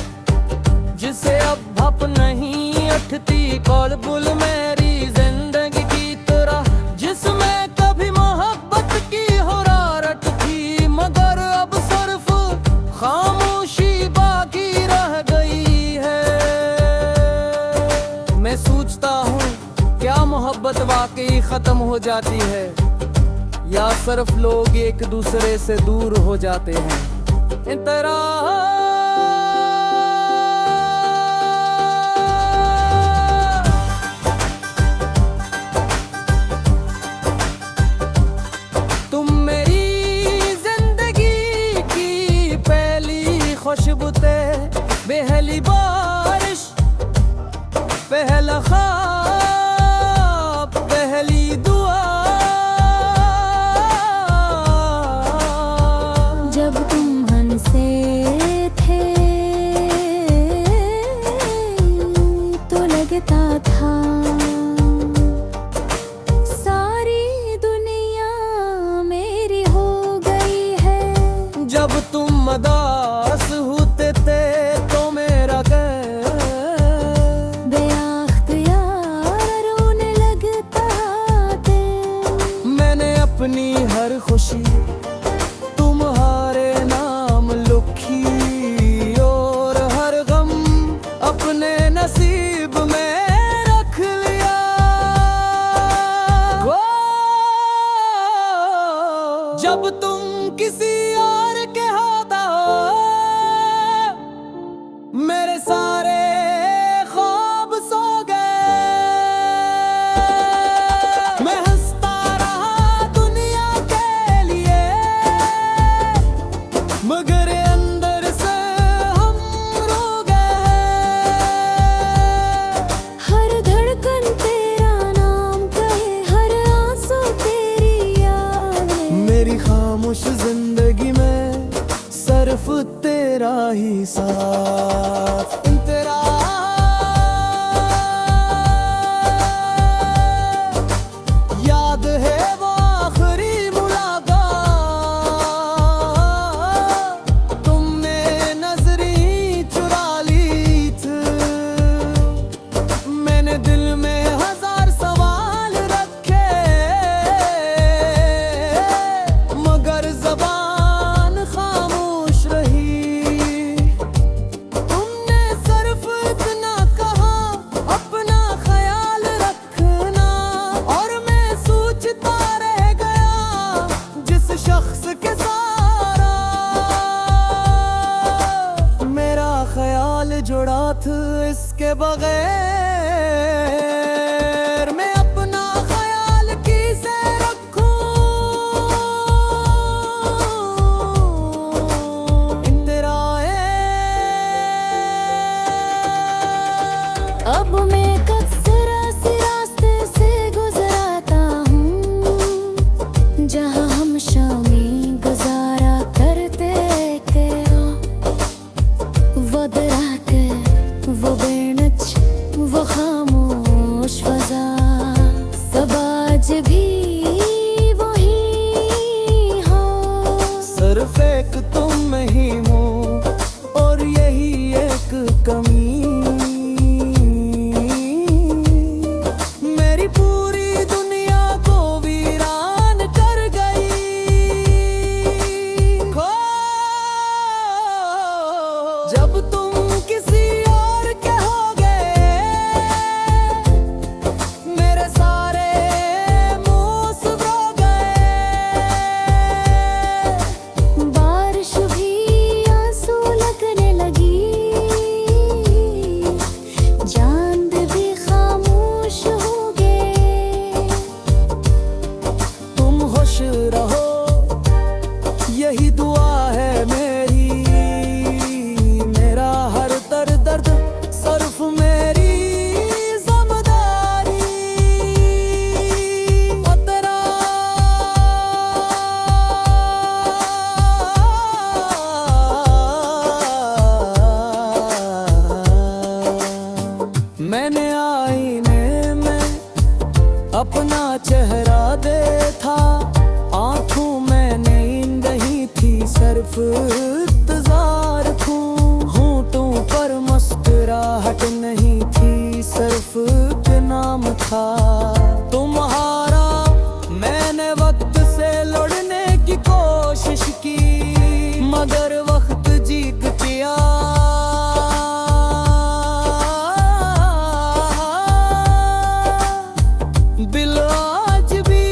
जिसे अब भप नहीं अटती कौल-बुल मेरी जिंदगी की तरह, जिसमें कभी मोहब्बत की हुरारत थी, मगर अब सिर्फ खामोशी बाकी रह गई है। मैं सोचता हूँ क्या मोहब्बत वाकई खत्म हो जाती है या सिर्फ लोग एक दूसरे से दूर हो जाते हैं। इन तरह खुशबू ते पहली बारिश, पहला ख्वाब, पहली दुआ। जब तुम हंसे थे तो लगता था सारी दुनिया मेरी हो गई है। जब तुम मदास होते थे तो मेरा बेअख्तियार रोने लगता थे। मैंने अपनी हर खुशी तुम्हारे नाम लिखी और हर गम अपने नसीब में रख लिया। जब तुम किसी और के होता हो, मेरे सारे ख्वाब सो गए। मैं हंसता रहा दुनिया के लिए, मगर अंदर से हम रो गए। हर धड़कन तेरा नाम कहे, हर आंसू तेरी याद है। मेरी खामोश जिंदगी में सिर्फ तेरा ही साथ। तेरा याद है वो आखिरी मुलाकात, तुमने नजरें चुरा ली थी। मैंने दिल में हजार सवाल रखे, मगर ज़बान खामोश रही। तुमने सिर्फ इतना कहा अपना ख्याल रखना, और मैं सोचता रह गया जिस शख्स के सारा मेरा ख्याल जुड़ा था, इसके बगैर मैं अपना ख्याल किसे रखूं। अब मैं कब्ज़रा से रास्ते से गुजरता हूँ, जहाँ हम शामी गुजारा करते थे। वो दरख्त, वो बेनच, वो खामोश फ़ज़ा, सब आज भी वही हो। सिर्फ एक तुम ही हो और यही एक कमी, मेरी पूरी दुनिया को वीरान कर गई। जब तुम किसी और के हो गए मैंने आईने में अपना चेहरा देखा, आंखों में नींद नहीं थी, सिर्फ इंतजार थू। होंठों पर मुस्कुराहट नहीं थी, सिर्फ नाम था तुम्हारा। मैंने वक्त से लड़ने की कोशिश की, मगर वक्त जीत गया। दिल आज भी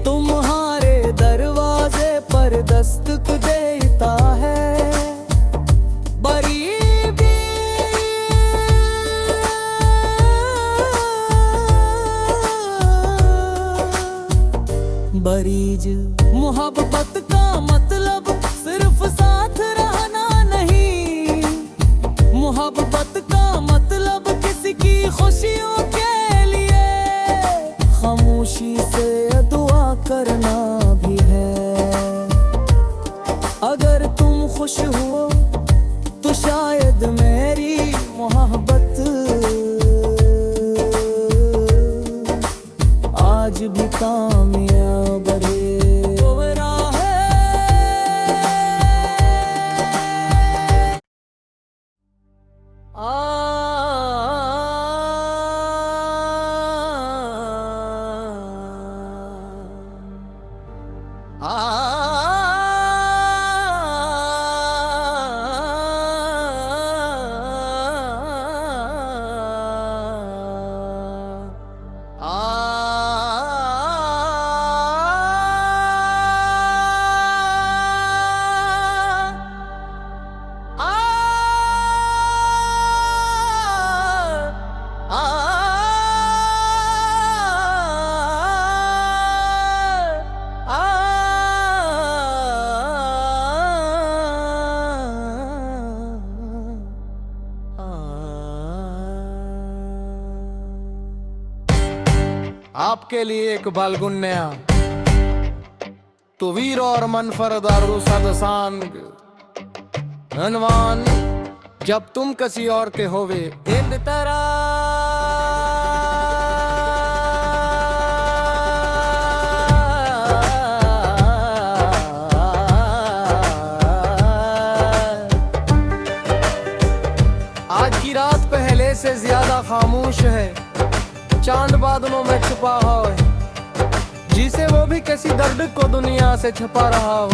तुम्हारे दरवाजे पर दस्तक देता है। बरीज मोहब्बत का मतलब सिर्फ साथ रहना नहीं, मोहब्बत का मतलब किसी की खुशियों के लिए खामोशी से दुआ करना भी है। अगर तुम खुश हो तो शायद मेरी मोहब्बत आज भी कामयाब आपके लिए एक बालगुन्या तो वीर और मनफरद सदसांग अनवान, जब तुम किसी और के होवे इन तरह। आज की रात पहले से ज्यादा खामोश है, चांद बादलों में छुपा है, जिसे वो भी किसी दर्द को दुनिया से छुपा रहा हो।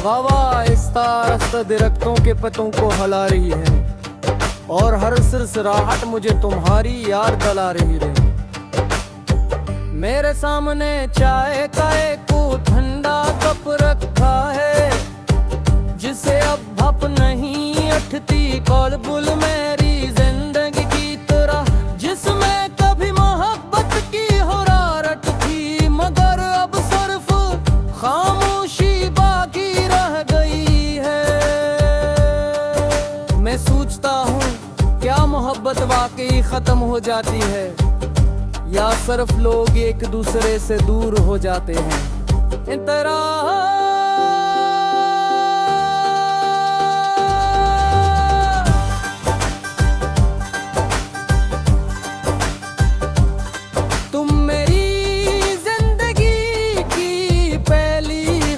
हवा इस दरख्तों के पत्तों को हिला रही है, और हर सिरसिराहट मुझे तुम्हारी याद दिला रही है। मेरे सामने चाय का एक ठंडा कप रखा है, जिसे अब भप नहीं अटती कौल-बुल मेरी जिंदगी की तरह, जिसमें कभी मोहब्बत की हुरारत थी, मगर अब सिर्फ खामोशी बाकी रह गई है। मैं सोचता हूँ क्या मोहब्बत वाकई खत्म हो जाती है, या सिर्फ लोग एक दूसरे से दूर हो जाते हैं। इन तरह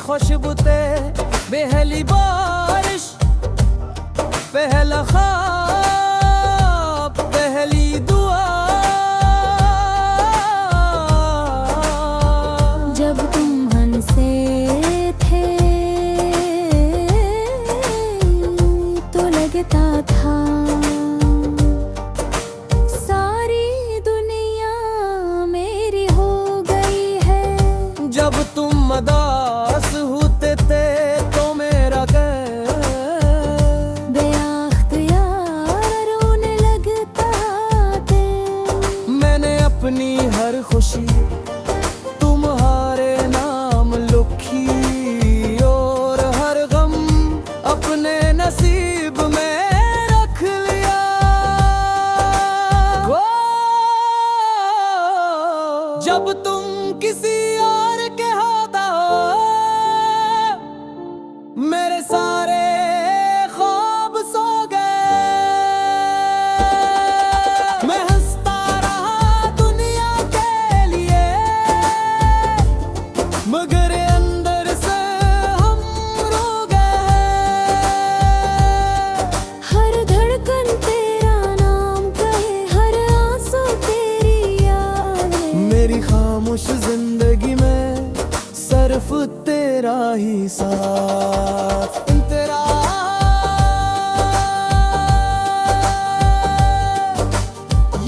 खुशबू ते पहली बारिश, पहला ख्वाब, पहली दुआ। जब तुम हंसे थे तो लगता था सारी दुनिया मेरी हो गई है। जब तुम मदास होते थे तो मेरा बेअख्तियार रोने लगता थे। मैंने अपनी हर खुशी तुम्हारे नाम लिखी, और हर गम अपने नसीब में रख लिया। जब तुम किसी और के होता हो, मेरे सारे ख्वाब तेरा ही साथ। तेरा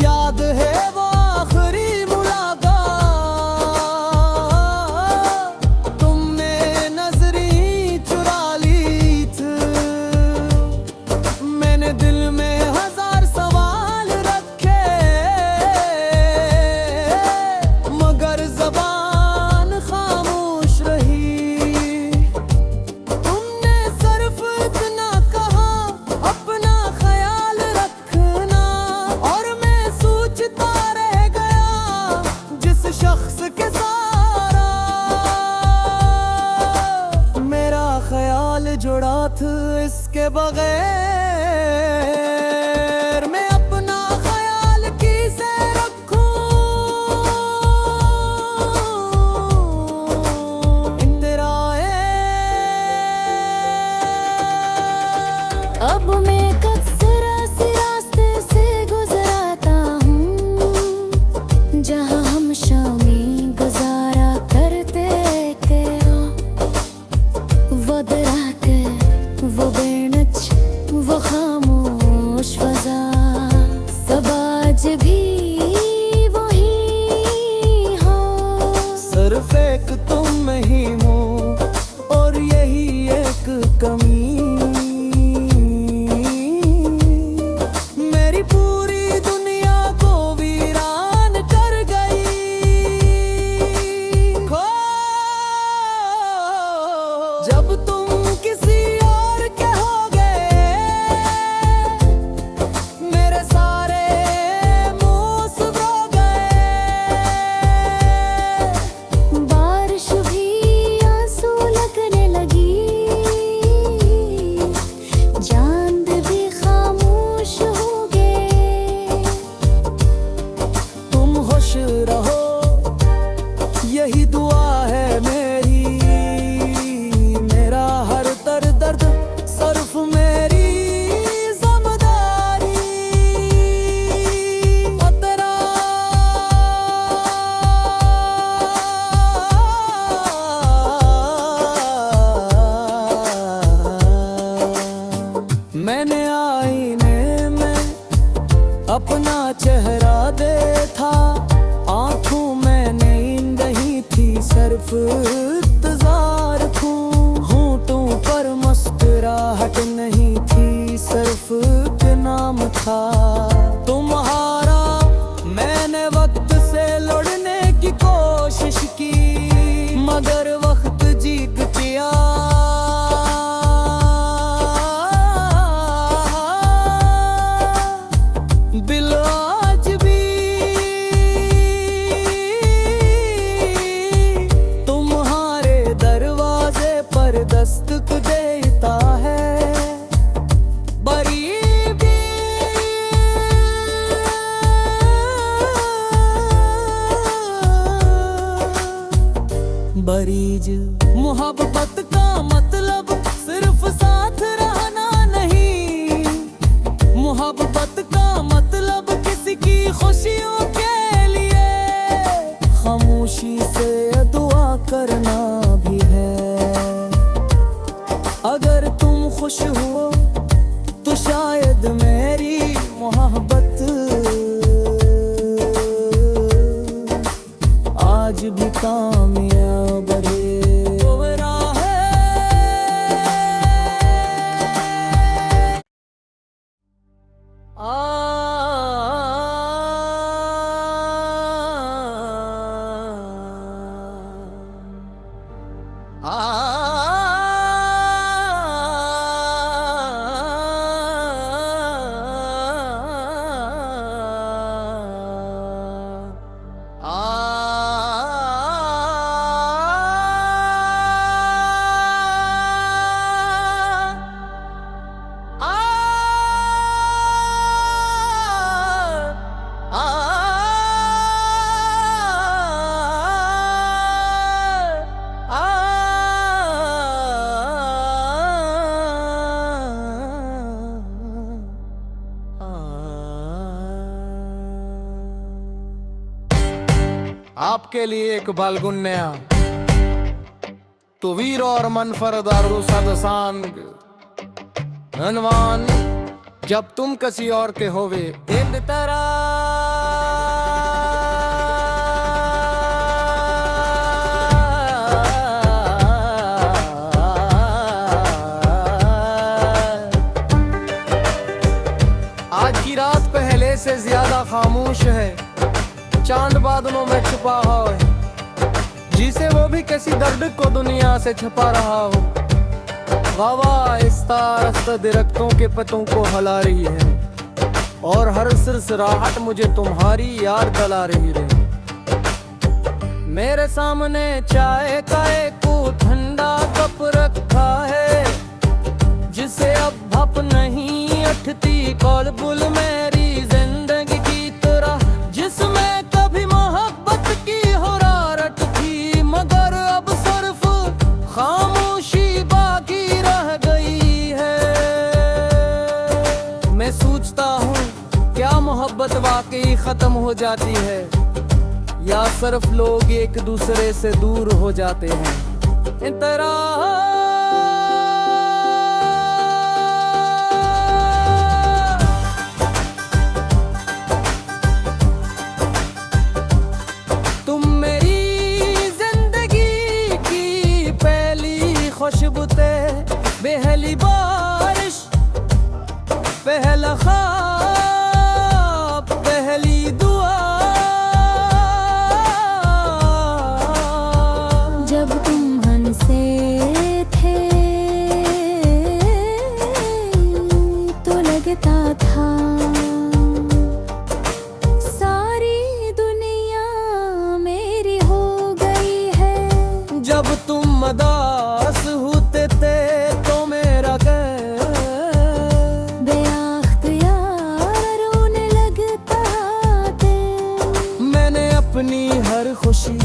याद है वो आखिरी मुलाकात, तुमने नजरी चुरा ली थी। मैंने दिल में हजार सवाल रखे, मगर ज़बान खामोश रही। तुमने सिर्फ इतना कहा, अपना ख्याल रखना, और मैं सोचता रह गया जिस शख्स के सारा मेरा ख्याल जुड़ा था, इसके बगैर मैं अपना ख्याल किसे रखूं। अब मैं कब जरा सी रास्ते से गुजराता हूँ, जहाँ हम शामी गुजारा करते थे। वो दराके, वो बेनच, वो खामोश फजा, सब आज भी वही हो। सिर्फ एक तुम ही हो और यही एक कमी, मेरी पूरी दुनिया को वीरान कर गई। खो जब तुम किसी और के हो गए, मेरे सारे मूस हो गए। बारिश भी आंसू लगने लगी, चांद भी खामोश हो गए। तुम खुश रहो यही दुआ है मेरी, मेरा हर दर्द सिर्फ मेरी ज़िम्मेदारी। और तेरा मैंने आईने में अपना चेहरा देखा, आंखों में नींद नहीं थी, सिर्फ इंतजार थू। होंठों पर मुस्कुराहट नहीं थी, सिर्फ एक नाम था तुम्हारा। मैंने वक्त से लड़ने की कोशिश की, मगर वक्त जीत गया। दिल आज भी तुम्हारे दरवाजे पर दस्तक देता है। बरीबी बरीज मोहब्बत का मतलब सिर्फ साथ रहना नहीं, मोहब्बत का मतलब किसी की खुशियों के लिए खामोशी से दुआ करना भी है। अगर तुम खुश हो तो शायद मेरी मोहब्बत आज भी कामयाब है। आपके लिए एक बालगुन नया, वीर और मनफर दारू सदसांग अनवान जब तुम किसी और के होवे इन तरह आज की रात पहले से ज्यादा खामोश है, चांद बादलों में छुपा है, जिसे वो भी किसी दर्द को दुनिया से छुपा रहा हो। वावा आहिस्ता आहिस्ता दरख्तों के पत्तों को हिला रही है और हर सिरसिराहट मुझे तुम्हारी याद दिला रही है। मेरे सामने चाय का एक ठंडा कप रखा है, जिसे अब भप नहीं अटती कौल-बुल मेरी जिंदगी की तरह, जिसमें कभी मोहब्बत की हुरारत थी, मगर अब सिर्फ खामोशी बाकी रह गई है। मैं सोचता हूँ क्या मोहब्बत वाकई खत्म हो जाती है या सिर्फ लोग एक दूसरे से दूर हो जाते हैं। इन तरह खुशबू ते पहली बारिश, पहला ख्वाब, पहली दुआ। जब तुम हंसे थे तो लगता था सारी दुनिया मेरी हो गई है। जब तुम मदास होते थे तो मेरा बेअख्तियार रोने लगता दिल। मैंने अपनी हर खुशी